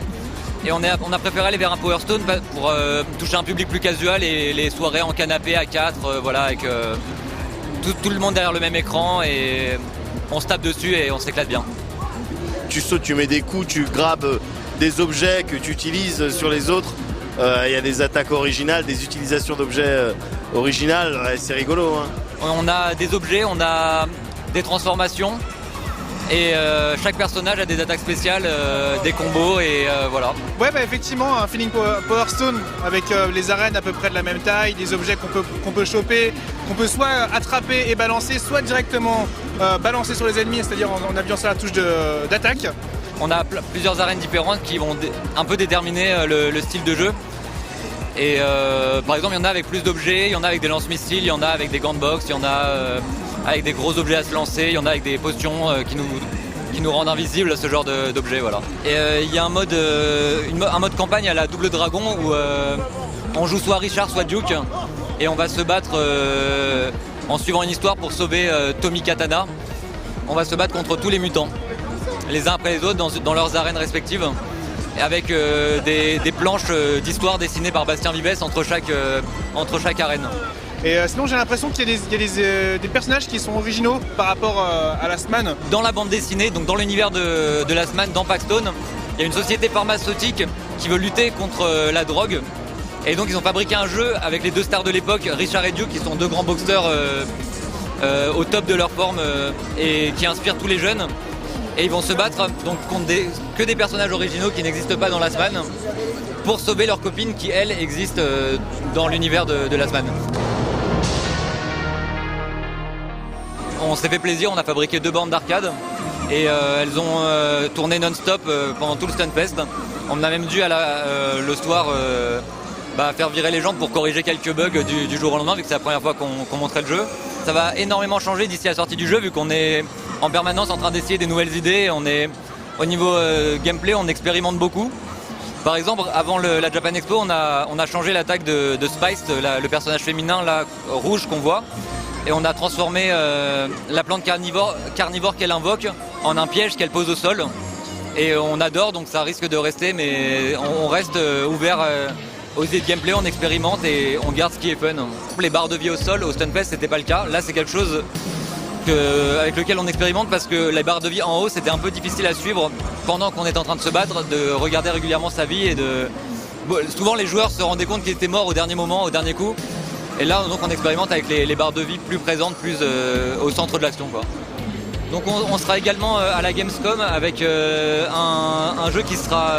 Et on a préféré aller vers un Power Stone pour toucher un public plus casual et les soirées en canapé à 4, voilà, avec tout le monde derrière le même écran et on se tape dessus et on s'éclate bien. Tu sautes, tu mets des coups, tu grabes des objets que tu utilises sur les autres. Il y a des attaques originales, des utilisations d'objets originales, ouais, c'est rigolo. Hein. On a des objets, on a des transformations et chaque personnage a des attaques spéciales, des combos et voilà. Ouais, bah effectivement, un feeling Power Stone avec les arènes à peu près de la même taille, des objets qu'on peut choper, qu'on peut soit attraper et balancer, soit directement balancer sur les ennemis, c'est-à-dire en appuyant sur la touche d'attaque. On a plusieurs arènes différentes qui vont un peu déterminer le style de jeu. Et par exemple, il y en a avec plus d'objets, il y en a avec des lance-missiles, il y en a avec des gants de boxe, il y en a avec des gros objets à se lancer, il y en a avec des potions qui nous rendent invisibles, ce genre d'objets, voilà. Et il y a un mode campagne à la Double Dragon où on joue soit Richard, soit Duke, et on va se battre en suivant une histoire pour sauver Tommy Katana. On va se battre contre tous les mutants. les uns après les autres dans leurs arènes respectives, avec des planches d'histoire dessinées par Bastien Vibès entre chaque arène. Et sinon j'ai l'impression qu'il y a des personnages qui sont originaux par rapport à Last Man. Dans la bande dessinée, donc dans l'univers de Last Man, dans Paxstone, il y a une société pharmaceutique qui veut lutter contre la drogue. Et donc ils ont fabriqué un jeu avec les deux stars de l'époque, Richard et Duke, qui sont deux grands boxeurs au top de leur forme et qui inspirent tous les jeunes. Et ils vont se battre donc contre que des personnages originaux qui n'existent pas dans Last Man pour sauver leur copine qui, elle, existe dans l'univers de Last Man. On s'est fait plaisir, on a fabriqué 2 bandes d'arcade et elles ont tourné non-stop pendant tout le Stunfest. On a même dû le soir faire virer les gens pour corriger quelques bugs du jour au lendemain, vu que c'est la première fois qu'on montrait le jeu. Ça va énormément changer d'ici à la sortie du jeu, vu qu'on est en permanence en train d'essayer des nouvelles idées. Au niveau gameplay, on expérimente beaucoup. Par exemple, avant la Japan Expo, on a changé l'attaque de Spice, le personnage féminin là, rouge qu'on voit. Et on a transformé la plante carnivore qu'elle invoque en un piège qu'elle pose au sol. Et on adore, donc ça risque de rester, mais on reste ouvert aux idées de gameplay, on expérimente et on garde ce qui est fun. Les barres de vie au sol, au Stunfest, c'était pas le cas. Là, c'est quelque chose avec lequel on expérimente parce que les barres de vie en haut, c'était un peu difficile à suivre pendant qu'on est en train de se battre, de regarder régulièrement sa vie et souvent les joueurs se rendaient compte qu'ils étaient morts au dernier moment, au dernier coup. Et là, donc, on expérimente avec les barres de vie plus présentes, plus au centre de l'action, quoi. Donc on sera également à la Gamescom avec un jeu qui sera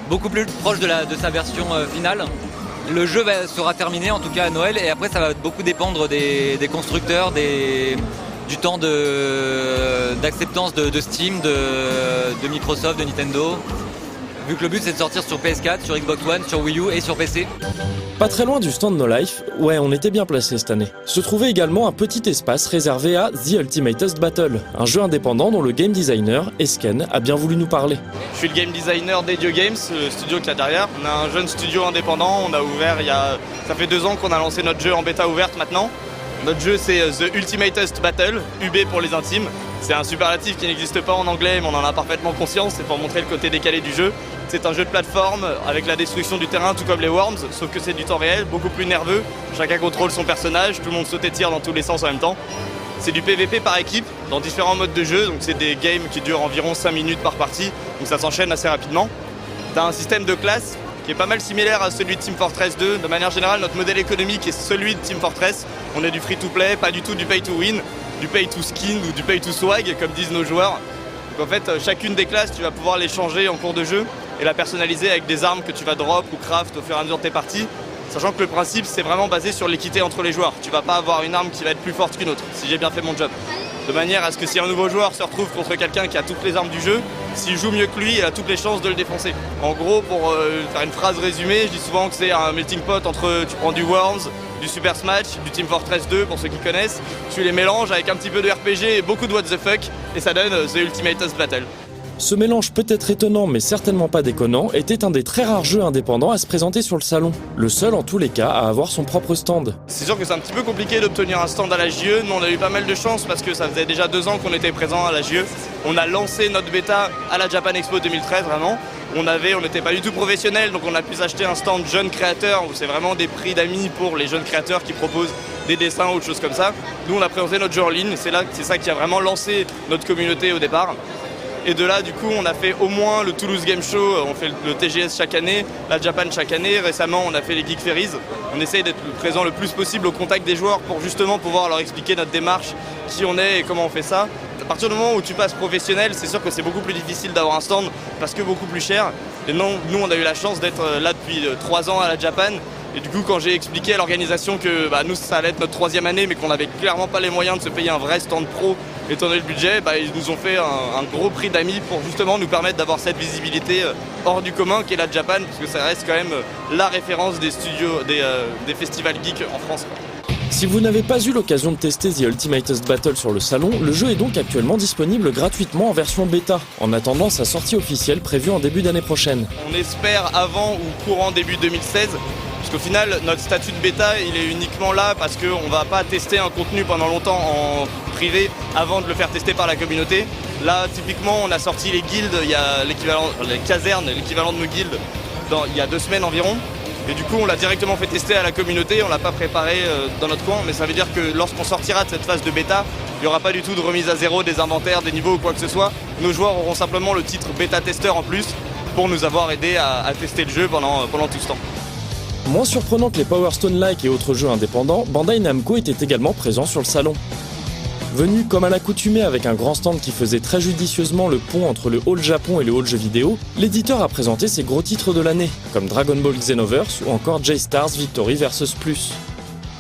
beaucoup plus proche de sa version finale. Le jeu sera terminé en tout cas à Noël et après ça va beaucoup dépendre des constructeurs, du temps d'acceptance de Steam, de Microsoft, de Nintendo. Vu que le but c'est de sortir sur PS4, sur Xbox One, sur Wii U et sur PC. Pas très loin du stand No Life, ouais on était bien placé cette année, se trouvait également un petit espace réservé à The Ultimatest Battle, un jeu indépendant dont le game designer, Esken, a bien voulu nous parler. Je suis le game designer d'Edio Games, le studio qu'il y a derrière. On a un jeune studio indépendant, on a ouvert ça fait 2 ans qu'on a lancé notre jeu en bêta ouverte maintenant. Notre jeu c'est The Ultimatest Battle, UB pour les intimes. C'est un superlatif qui n'existe pas en anglais mais on en a parfaitement conscience, c'est pour montrer le côté décalé du jeu. C'est un jeu de plateforme avec la destruction du terrain tout comme les Worms, sauf que c'est du temps réel, beaucoup plus nerveux. Chacun contrôle son personnage, tout le monde saute et tire dans tous les sens en même temps. C'est du PVP par équipe, dans différents modes de jeu, donc c'est des games qui durent environ 5 minutes par partie, donc ça s'enchaîne assez rapidement. T'as un système de classe qui est pas mal similaire à celui de Team Fortress 2. De manière générale, notre modèle économique est celui de Team Fortress. On est du free-to-play, pas du tout du pay-to-win, du pay-to-skin ou du pay-to-swag, comme disent nos joueurs. Donc en fait, chacune des classes, tu vas pouvoir les changer en cours de jeu et la personnaliser avec des armes que tu vas drop ou craft au fur et à mesure de tes parties. Sachant que le principe, c'est vraiment basé sur l'équité entre les joueurs. Tu vas pas avoir une arme qui va être plus forte qu'une autre, si j'ai bien fait mon job. De manière à ce que si un nouveau joueur se retrouve contre quelqu'un qui a toutes les armes du jeu, s'il joue mieux que lui, il a toutes les chances de le défoncer. En gros, pour faire une phrase résumée, je dis souvent que c'est un melting pot entre, tu prends du Worms, du Super Smash, du Team Fortress 2 pour ceux qui connaissent, tu les mélanges avec un petit peu de RPG et beaucoup de what the fuck, et ça donne The Ultimatest Battle. Ce mélange peut-être étonnant mais certainement pas déconnant était un des très rares jeux indépendants à se présenter sur le salon. Le seul en tous les cas à avoir son propre stand. C'est sûr que c'est un petit peu compliqué d'obtenir un stand à la JE, mais on a eu pas mal de chance parce que ça faisait déjà 2 ans qu'on était présent à la JE. On a lancé notre bêta à la Japan Expo 2013 vraiment. On n'était pas du tout professionnel, donc on a pu s'acheter un stand jeunes créateurs où c'est vraiment des prix d'amis pour les jeunes créateurs qui proposent des dessins ou autre chose comme ça. Nous on a présenté notre jeu en ligne, c'est ça qui a vraiment lancé notre communauté au départ. Et de là, du coup, on a fait au moins le Toulouse Game Show, on fait le TGS chaque année, la Japan chaque année. Récemment, on a fait les Geek Ferries. On essaye d'être présent le plus possible au contact des joueurs pour justement pouvoir leur expliquer notre démarche, qui on est et comment on fait ça. À partir du moment où tu passes professionnel, c'est sûr que c'est beaucoup plus difficile d'avoir un stand parce que beaucoup plus cher. Et non, nous, on a eu la chance d'être là depuis 3 ans à la Japan. Et du coup, quand j'ai expliqué à l'organisation que nous, ça allait être notre 3e année, mais qu'on n'avait clairement pas les moyens de se payer un vrai stand pro, étant donné le budget, ils nous ont fait un gros prix d'amis pour justement nous permettre d'avoir cette visibilité hors du commun qu'est la Japan, parce que ça reste quand même la référence des studios, des festivals geeks en France. Si vous n'avez pas eu l'occasion de tester The Ultimatest Battle sur le salon, le jeu est donc actuellement disponible gratuitement en version bêta, en attendant sa sortie officielle prévue en début d'année prochaine. On espère avant ou courant début 2016 Parce qu'au final, notre statut de bêta, il est uniquement là parce qu'on ne va pas tester un contenu pendant longtemps en privé avant de le faire tester par la communauté. Là, typiquement, on a sorti les guildes, il y a l'équivalent, les casernes, l'équivalent de nos guildes, il y a 2 semaines environ. Et du coup, on l'a directement fait tester à la communauté, on l'a pas préparé dans notre coin, mais ça veut dire que lorsqu'on sortira de cette phase de bêta, il n'y aura pas du tout de remise à zéro des inventaires, des niveaux ou quoi que ce soit. Nos joueurs auront simplement le titre bêta-testeur en plus pour nous avoir aidé à tester le jeu pendant tout ce temps. Moins surprenant que les Power Stone-like et autres jeux indépendants, Bandai Namco était également présent sur le salon. Venu comme à l'accoutumée avec un grand stand qui faisait très judicieusement le pont entre le hall Japon et le hall jeux vidéo, l'éditeur a présenté ses gros titres de l'année, comme Dragon Ball Xenoverse ou encore J-Stars Victory vs Plus.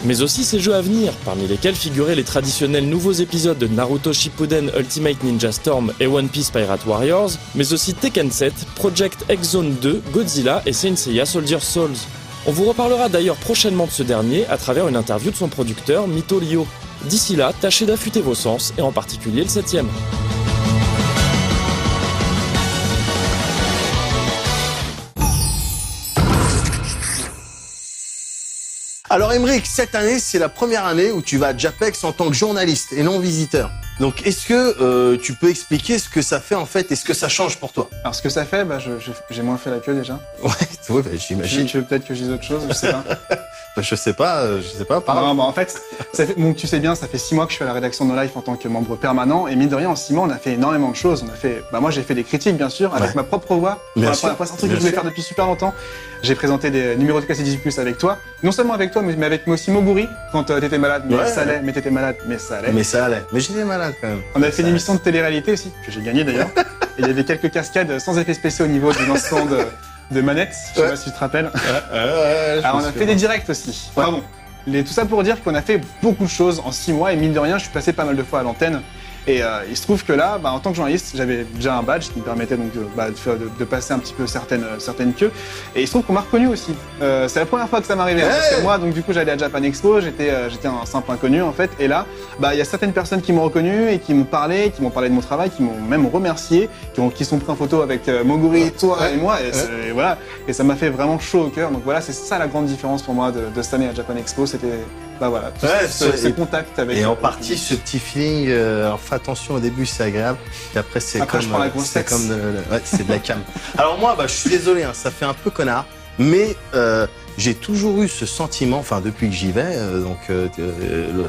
Mais aussi ses jeux à venir, parmi lesquels figuraient les traditionnels nouveaux épisodes de Naruto Shippuden Ultimate Ninja Storm et One Piece Pirate Warriors, mais aussi Tekken 7, Project X Zone 2, Godzilla et Saint Seiya Soldier Souls. On vous reparlera d'ailleurs prochainement de ce dernier à travers une interview de son producteur Mito Ryo. D'ici là, tâchez d'affûter vos sens, et en particulier le 7e. Alors Aymeric, cette année, c'est la première année où tu vas à Japex en tant que journaliste et non visiteur. Donc est-ce que tu peux expliquer ce que ça fait en fait et ce que ça change pour toi? Alors ce que ça fait, j'ai moins fait la queue déjà. Ouais, j'imagine. Tu veux peut-être que je dise autre chose, je sais pas. Je sais pas. Non, en fait, donc, tu sais bien, ça fait 6 mois que je suis à la rédaction de No Life en tant que membre permanent, et mine de rien, en 6 mois, on a fait énormément de choses. Moi, j'ai fait des critiques, bien sûr, avec ma propre voix. Pour la première fois, c'est un truc que je voulais faire depuis super longtemps. J'ai présenté des numéros de classe 18+ avec toi. Non seulement avec toi, mais avec aussi Moguri, quand t'étais malade, ça allait, mais t'étais malade, mais ça allait. Mais ça allait. Mais j'étais malade quand même. On avait fait une émission de télé-réalité aussi, que j'ai gagné d'ailleurs. Et il y avait quelques cascades sans effets spéciaux au niveau du lancement de manettes, je sais pas si tu te rappelles. Alors on a fait des directs aussi. Enfin bon, tout ça pour dire qu'on a fait beaucoup de choses en 6 mois et mine de rien, je suis passé pas mal de fois à l'antenne. Et il se trouve que là, en tant que journaliste, j'avais déjà un badge qui me permettait donc de passer un petit peu certaines queues. Et il se trouve qu'on m'a reconnu aussi. C'est la première fois que ça m'arrivait. Parce que moi, donc du coup, j'allais à Japan Expo, j'étais un simple inconnu en fait. Et là, il y a certaines personnes qui m'ont reconnu et qui m'ont parlé de mon travail, qui m'ont même remercié, qui sont pris en photo avec Moguri, toi et moi. Et voilà. Et ça m'a fait vraiment chaud au cœur. Donc voilà, c'est ça la grande différence pour moi de cette année à Japan Expo. C'était ce contact avec. Et en partie, ce petit feeling. Alors, fais attention au début, c'est agréable. Et après, c'est comme c'est de la cam. Alors moi, je suis désolé, ça fait un peu connard, mais j'ai toujours eu ce sentiment. Enfin, depuis que j'y vais,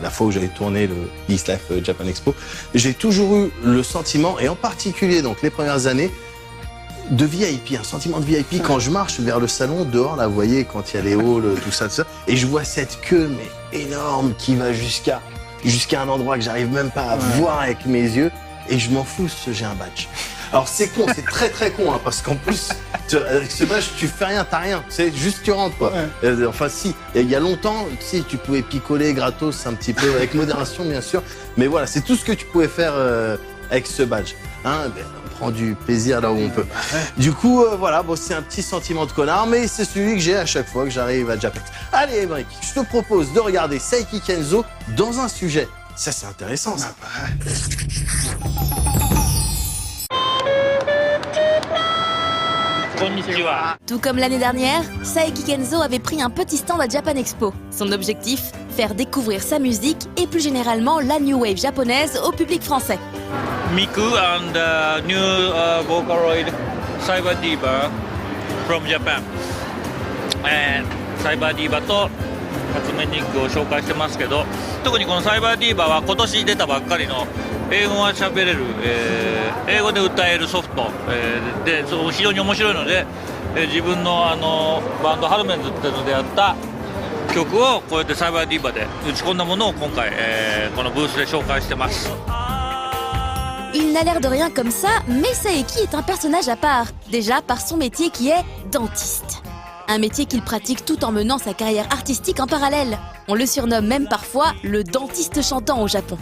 la fois où j'avais tourné le East Life Japan Expo, j'ai toujours eu le sentiment, et en particulier donc les premières années, de VIP, un sentiment de VIP. Quand je marche vers le salon, dehors, là, vous voyez, quand il y a les halls, tout ça, et je vois cette queue, mais énorme, qui va jusqu'à un endroit que j'arrive même pas à voir avec mes yeux, et je m'en fous, j'ai un badge. Alors c'est con, c'est très très con, parce qu'en plus, avec ce badge, tu fais rien, t'as rien, c'est juste tu rentres, quoi. Enfin si, il y a longtemps, tu pouvais picoler gratos un petit peu, avec modération bien sûr, mais voilà, c'est tout ce que tu pouvais faire avec ce badge. On prend du plaisir là où on peut. Du coup, c'est un petit sentiment de connard, mais c'est celui que j'ai à chaque fois que j'arrive à Japex. Allez, Aymeric, je te propose de regarder Saiki Kenzo dans un sujet. Ça, c'est intéressant, ça. Tout comme l'année dernière, Saiki Kenzo avait pris un petit stand à Japan Expo. Son objectif, faire découvrir sa musique et plus généralement la new wave japonaise au public français. Miku and new Vocaloid Cyber Diva from Japan. And Cyber Diva と初音ミクを紹介してますけど、特にこのサイバーディーバーは今年出たばっかりの英語が喋れる、英語で歌えるソフト、で非常に面白いので、自分のバンドハルメンズっていうのでやった曲をこうやってサイバーディーバーで打ち込んだものを今回、このブースで紹介してます。Il n'a l'air de rien comme ça, mais Saiki est un personnage à part, déjà par son métier qui est dentiste. Un métier qu'il pratique tout en menant sa carrière artistique en parallèle. On le surnomme même parfois le dentiste chantant au Japon.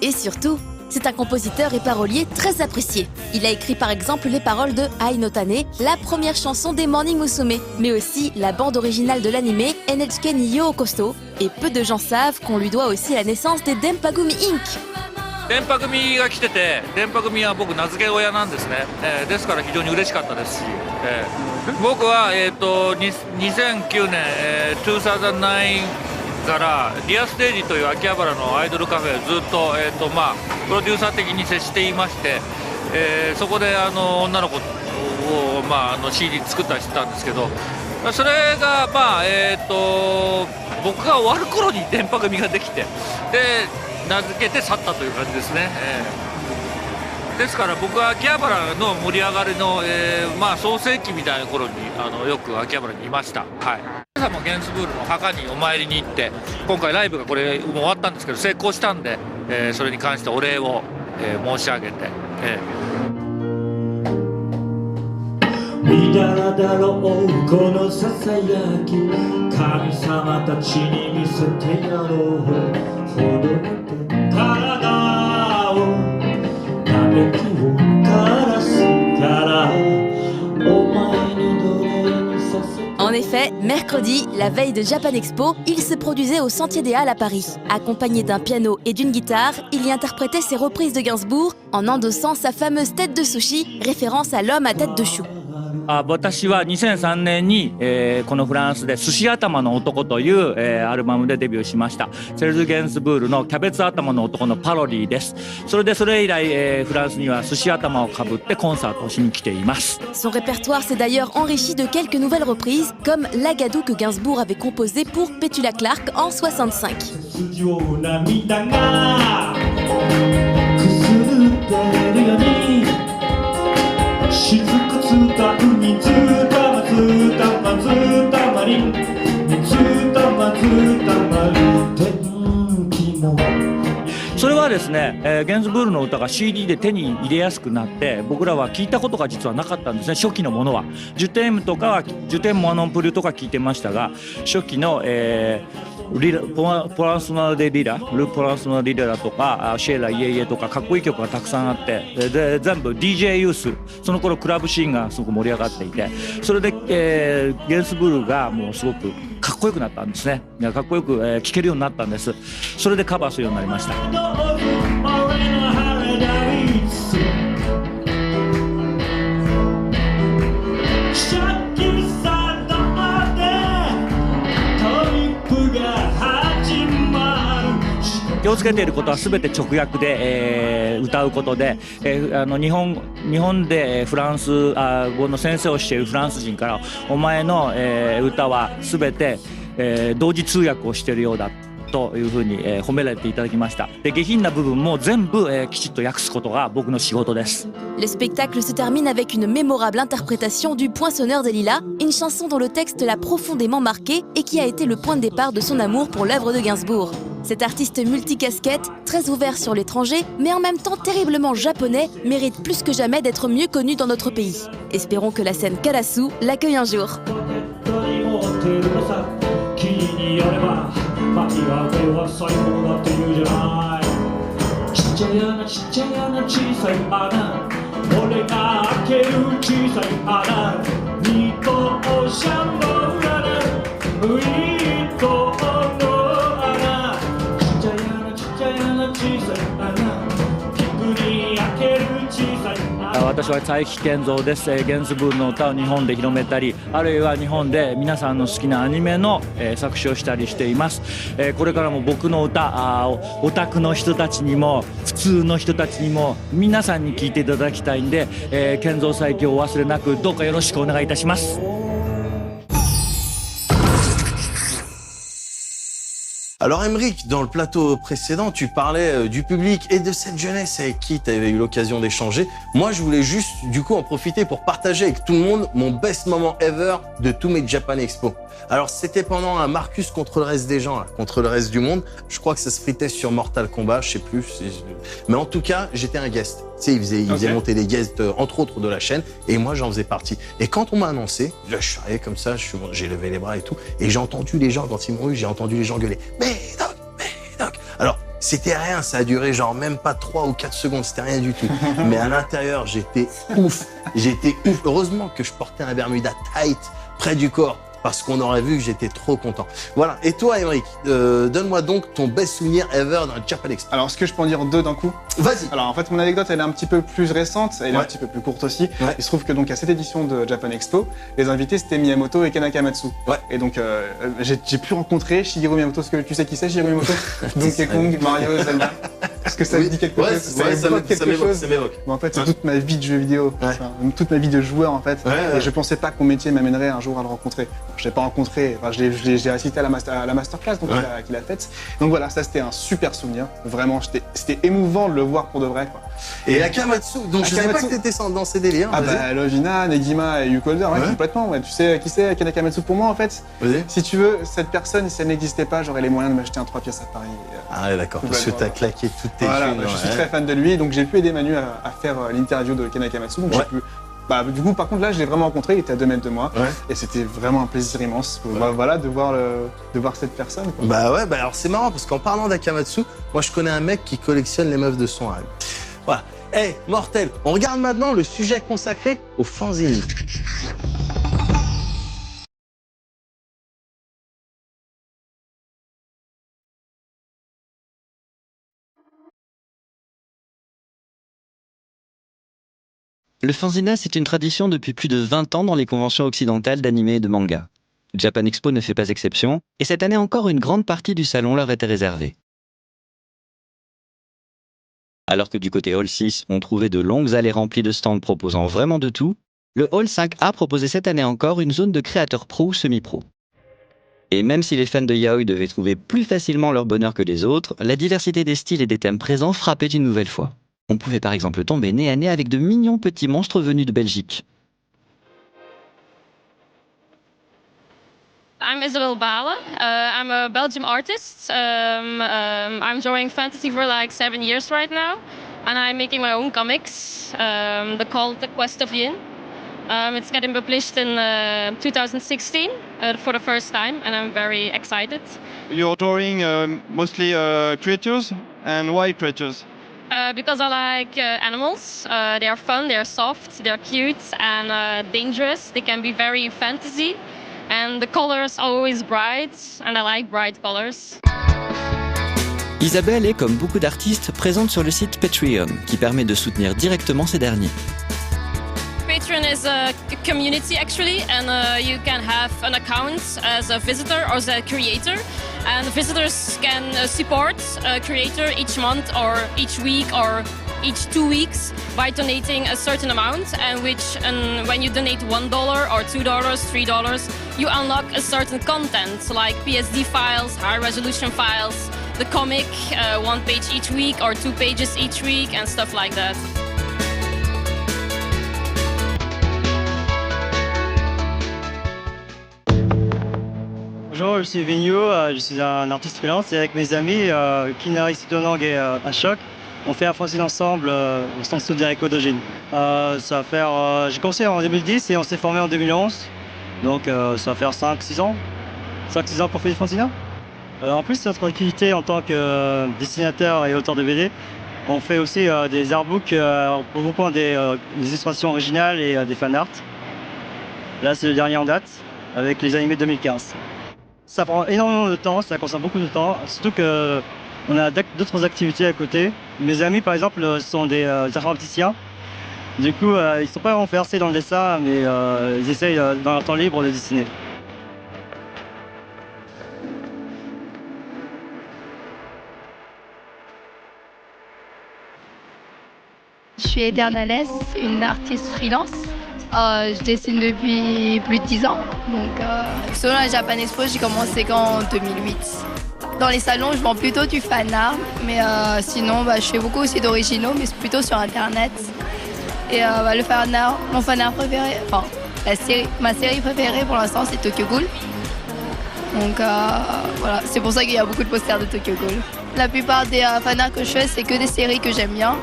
Et surtout, c'est un compositeur et parolier très apprécié. Il a écrit par exemple les paroles de Ai no Tane, la première chanson des Morning Musume, mais aussi la bande originale de l'anime NHK ni Yokoso. Et peu de gens savent qu'on lui doit aussi la naissance des Denpagumi Inc. 電波組が来てて、電波組は僕名付け親なんですね、ですから非常に嬉しかったですし、僕は、2009年、2009からリアステージという秋葉原のアイドルカフェをずっと、プロデューサー的に接していまして、そこで女の子を、CD 作ったりしてたんですけど、それが、僕が終わる頃に電波組ができて、で名付けて去ったという感じですね。ですから僕は秋葉原の盛り上がりの、創世期みたいな頃によく秋葉原にいました。はい。皆さんもゲンスブールの墓にお参りに行って、今回ライブがこれもう終わったんですけど成功したんで、それに関してお礼を、申し上げて。みだらだろうこのささやき、神様たちに見せてやろう。ほどけて体を嘆きを枯らすからお前にどれにさせて。En effet, mercredi, la veille de Japan Expo, il se produisait au Sentier des Halles à Paris. Accompagné d'un piano et d'une guitare, il y interprétait ses reprises de Gainsbourg en endossant sa fameuse tête de sushi, référence à l'homme à tête de chou. 私は2003年に、このフランスで寿司頭の男という、アルバムでデビューしました。セルジュ・ゲンスブールのキャベツ頭の男のパロディです。それ以来、フランスには寿司頭をかぶってコンサートをしに来ています。Son répertoire s'est d'ailleurs enrichi de quelques nouvelles reprises, comme l'Agadou que Gainsbourg avait composé pour Petula Clark en 65. So それはですね、ゲンズブールの歌が CD で手に入れやすくなって、僕らは聞いたことが実はなかったんですね、初期のものは。ジュテームとかはジュテームモノンプリュとか聞いてましたが、初期の、ポランスナデリラ、ル・ポランスナデリラとかシェーラ・イエイエとかかっこいい曲がたくさんあって、で全部 DJ ユース、その頃クラブシーンがすごく盛り上がっていて、それで、ゲンスブールがもうすごくかっこよくなったんですね。かっこよく聴けるようになったんです。それでカバーするようになりました。気をつけていることは全て直訳で、歌うことで、日本でフランス語の先生をしているフランス人からお前の、歌は全て、同時通訳をしているようだというふうに、褒められていただきました。で、下品な部分も全部、きちっと訳すことが僕の仕事です。Le spectacle se termine avec une mémorable interprétation du Poinçonneur des Lilas, une chanson dont le texte l'a profondément marqué et qui a été le point de départ de son amour pour l'œuvre de Gainsbourg. Cet artiste multicasquette, très ouvert sur l'étranger, mais en même temps terriblement japonais, mérite plus que jamais d'être mieux connu dans notre pays. Espérons que la scène Karasu l'accueille un jour. 私は佐伯健三です。ゲンズブールの歌を日本で広めたり、あるいは日本で皆さんの好きなアニメの作詞をしたりしています。これからも僕の歌、オタクの人たちにも普通の人たちにも皆さんに聴いていただきたいんで、健三最強をお忘れなくどうかよろしくお願いいたします。Alors Aymeric, dans le plateau précédent, tu parlais du public et de cette jeunesse avec qui tu avais eu l'occasion d'échanger. Moi, je voulais juste, du coup, en profiter pour partager avec tout le monde mon best moment ever de tous mes Japan Expo. Alors, c'était pendant un Marcus contre le reste des gens, là, contre le reste du monde. Je crois que ça se fritait sur Mortal Kombat, je sais plus. Mais en tout cas, j'étais un guest. Tu sais, ils faisaient monter les guests, entre autres, de la chaîne. Et moi, j'en faisais partie. Et quand on m'a annoncé, là, je suis arrivé comme ça, j'ai levé les bras et tout. Et j'ai entendu les gens, quand ils m'ont eu, j'ai entendu les gens gueuler. Médoc. Alors, c'était rien, ça a duré genre même pas 3 ou 4 secondes, c'était rien du tout. Mais à l'intérieur, j'étais ouf. Heureusement que je portais un Bermuda tight, près du corps. parce qu'on aurait vu que j'étais trop content. Voilà. Et toi, Émeric, donne-moi donc ton best souvenir ever d'un Japan Expo. Alors, est-ce que je peux en dire 2 d'un coup? Vas-y. Alors, en fait, mon anecdote, elle est un petit peu plus récente, elle est un petit peu plus courte aussi. Il se trouve que donc à cette édition de Japan Expo, les invités c'était Miyamoto et Ken Akamatsu. Et donc, j'ai pu rencontrer Shigeru Miyamoto. Est-ce que tu sais qui c'est, Shigeru Miyamoto? Donkey Kong, Mario, Zelda. Est-ce que ça te dit quelque chose? Ça m'évoque. Bon, en fait, c'est toute ma vie de jeux vidéo, toute ma vie de joueur en fait. Et je pensais pas que mon métier m'amènerait un jour à le rencontrer. Je l'ai pas rencontré, enfin, j'ai assisté à la masterclass qu'il a faite. Donc voilà, ça c'était un super souvenir. Vraiment, c'était émouvant de le voir pour de vrai, quoi. Et Akamatsu, donc je savais pas que t'étais dans ces délires. Ah bah Lovina, Negima et Yuko Holder, complètement. Tu sais qui c'est Ken Akamatsu pour moi en fait? Si tu veux, cette personne, si elle n'existait pas, j'aurais les moyens de m'acheter un 3 pièces à Paris. Ah ouais, d'accord, parce que t'as claqué toutes tes thunes. Je suis très fan de lui, donc j'ai pu aider Manu à faire l'interview de Ken Akamatsu. Donc j'ai pu... du coup, par contre, là, je l'ai vraiment rencontré, il était à 2 mètres de moi, et c'était vraiment un plaisir immense, voilà, de voir cette personne, quoi. Bah ouais, alors c'est marrant, parce qu'en parlant d'Akamatsu, moi je connais un mec qui collectionne les meufs de son âge. Voilà. Hey, mortel, on regarde maintenant le sujet consacré aux fanzines. Le fanzina, c'est une tradition depuis plus de 20 ans dans les conventions occidentales d'anime et de manga. Japan Expo ne fait pas exception, et cette année encore une grande partie du salon leur était réservée. Alors que du côté Hall 6, on trouvait de longues allées remplies de stands proposant vraiment de tout, le Hall 5A proposait cette année encore une zone de créateurs pro ou semi-pro. Et même si les fans de yaoi devaient trouver plus facilement leur bonheur que les autres, la diversité des styles et des thèmes présents frappait une nouvelle fois. On pouvait par exemple tomber nez à nez avec de mignons petits monstres venus de Belgique. I'm Isabel Bale. I'm a Belgian artist. I'm drawing fantasy for like 7 years right now, and I'm making my own comics. They're called The Quest of Yin. It's getting published in 2016 for the first time, and I'm very excited. You're drawing mostly creatures, and why creatures? Because I like animals. They are fun, they are soft, they are cute, and dangerous. They can be very fantasy. And the colors are always bright, and I like bright colors. Isabelle est, comme beaucoup d'artistes, présente sur le site Patreon, qui permet de soutenir directement ces derniers. Patreon is a community actually, and you can have an account as a visitor or as a creator. And visitors can support a creator each month or each week or each 2 weeks by donating a certain amount, and when you donate $1 or $2, $3, you unlock a certain content like PSD files, high resolution files, the comic, 1 page each week or 2 pages each week, and stuff like that. Bonjour, je suis Vigno, je suis un artiste freelance et avec mes amis Kinari Sidonang et Ashok, on fait un fanzine ensemble au stand Soderico d'Ogine. Ça va faire, j'ai commencé en 2010 et on s'est formé en 2011, donc ça va faire 5-6 ans. 5-6 ans pour faire du fanzine. En plus de notre activité en tant que dessinateur et auteur de BD, on fait aussi des artbooks regroupant des illustrations originales et des fanarts. Là c'est le dernier en date avec les animés 2015. Ça prend énormément de temps, ça consomme beaucoup de temps, surtout qu'on a d'autres activités à côté. Mes amis par exemple sont des informaticiens, du coup ils ne sont pas vraiment versés dans le dessin, mais ils essayent dans leur temps libre de dessiner. Je suis Eternales, une artiste freelance. Je dessine depuis plus de 10 ans. Donc, selon la Japan Expo, j'ai commencé qu'en 2008. Dans les salons, je vends plutôt du fan art, mais sinon, je fais beaucoup aussi d'originaux, mais c'est plutôt sur Internet. Et le fan art, mon fan art préféré, enfin, ma série préférée pour l'instant, c'est Tokyo Ghoul. Donc voilà, c'est pour ça qu'il y a beaucoup de posters de Tokyo Ghoul. La plupart des fan art que je fais, c'est que des séries que j'aime bien,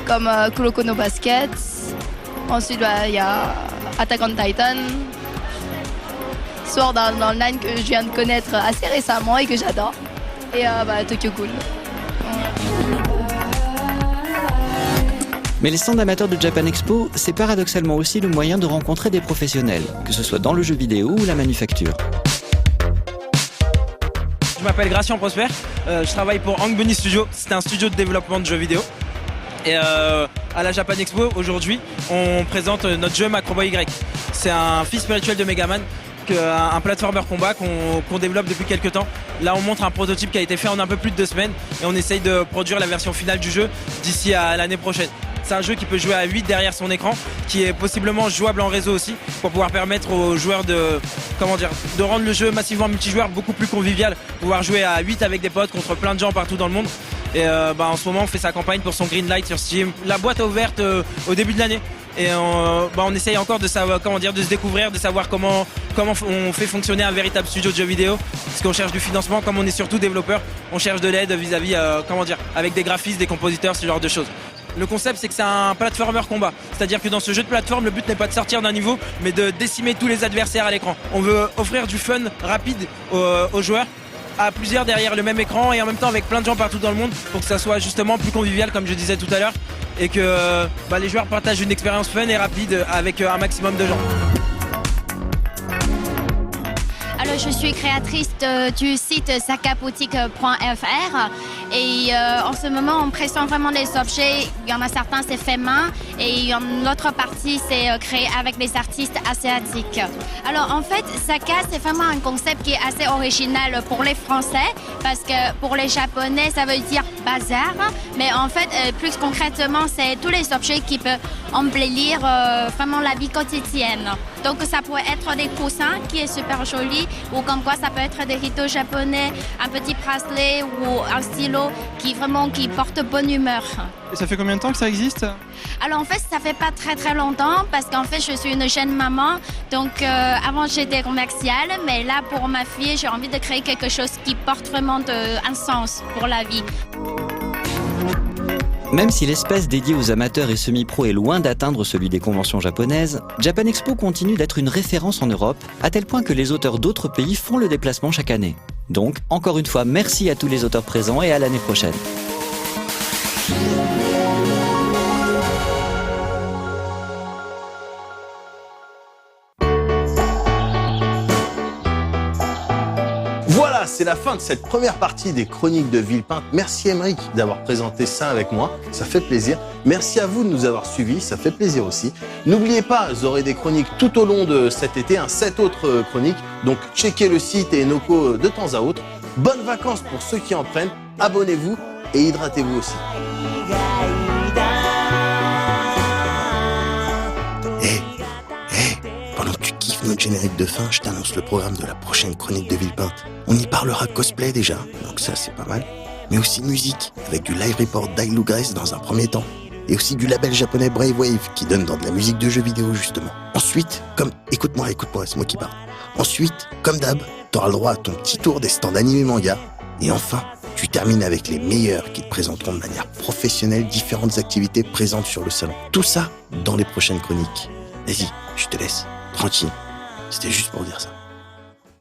comme Kuroko no Basket. Ensuite, il y a Attack on Titan, Sword Art Online que je viens de connaître assez récemment et que j'adore, et Tokyo Ghoul. Mais les stands amateurs de Japan Expo, c'est paradoxalement aussi le moyen de rencontrer des professionnels, que ce soit dans le jeu vidéo ou la manufacture. Je m'appelle Gratian Prosper, je travaille pour Hank Bunny Studio, c'est un studio de développement de jeux vidéo. Et à la Japan Expo, aujourd'hui, on présente notre jeu Macro Boy Y. C'est un fils spirituel de Megaman, un platformer combat qu'on développe depuis quelques temps. Là, on montre un prototype qui a été fait en un peu plus de 2 semaines et on essaye de produire la version finale du jeu d'ici à l'année prochaine. C'est un jeu qui peut jouer à 8 derrière son écran, qui est possiblement jouable en réseau aussi, pour pouvoir permettre aux joueurs de rendre le jeu massivement multijoueur, beaucoup plus convivial, pouvoir jouer à 8 avec des potes contre plein de gens partout dans le monde. Et en ce moment, on fait sa campagne pour son Greenlight sur Steam. La boîte a ouvert au début de l'année. Et on essaye encore de savoir, de se découvrir, de savoir comment on fait fonctionner un véritable studio de jeux vidéo. Parce qu'on cherche du financement, comme on est surtout développeur, on cherche de l'aide vis-à-vis, avec des graphistes, des compositeurs, ce genre de choses. Le concept, c'est que c'est un platformer combat. C'est-à-dire que dans ce jeu de plateforme, le but n'est pas de sortir d'un niveau, mais de décimer tous les adversaires à l'écran. On veut offrir du fun rapide aux joueurs, à plusieurs derrière le même écran et en même temps avec plein de gens partout dans le monde pour que ça soit justement plus convivial, comme je disais tout à l'heure, et que les joueurs partagent une expérience fun et rapide avec un maximum de gens. Alors, je suis créatrice du site sakaboutique.fr et en ce moment on présente vraiment des objets. Il y en a certains c'est fait main et l'autre partie c'est créé avec des artistes asiatiques. Alors en fait Saka c'est vraiment un concept qui est assez original pour les Français parce que pour les Japonais ça veut dire bazar, mais en fait plus concrètement c'est tous les objets qui peuvent embellir vraiment la vie quotidienne. Donc ça pourrait être des coussins qui est super joli ou comme quoi ça peut être des rideaux japonais, un petit bracelet ou un stylo qui porte bonne humeur. Et ça fait combien de temps que ça existe ? Alors en fait ça fait pas très longtemps parce qu'en fait je suis une jeune maman donc avant j'étais commerciale mais là pour ma fille j'ai envie de créer quelque chose qui porte vraiment un sens pour la vie. Même si l'espace dédié aux amateurs et semi-pro est loin d'atteindre celui des conventions japonaises, Japan Expo continue d'être une référence en Europe, à tel point que les auteurs d'autres pays font le déplacement chaque année. Donc, encore une fois, merci à tous les auteurs présents et à l'année prochaine. Voilà, c'est la fin de cette première partie des Chroniques de Villepinte. Merci Émeric d'avoir présenté ça avec moi, ça fait plaisir. Merci à vous de nous avoir suivis, ça fait plaisir aussi. N'oubliez pas, vous aurez des chroniques tout au long de cet été, 7 autres chroniques. Donc checkez le site et Noco de temps à autre. Bonnes vacances pour ceux qui en prennent, abonnez-vous et hydratez-vous aussi. Pendant que tu kiffes notre générique de fin, je t'annonce le programme de la prochaine Chronique de Villepinte. On y parlera cosplay déjà, donc ça c'est pas mal. Mais aussi musique, avec du live report d'Ailu Grace dans un premier temps. Et aussi du label japonais Brave Wave, qui donne dans de la musique de jeux vidéo justement. Ensuite, écoute-moi, c'est moi qui parle. Ensuite, comme d'hab, t'auras le droit à ton petit tour des stands animés manga. Et enfin, tu termines avec les meilleurs qui te présenteront de manière professionnelle différentes activités présentes sur le salon. Tout ça dans les prochaines chroniques. Vas-y, je te laisse. Tranquille. C'était juste pour dire ça.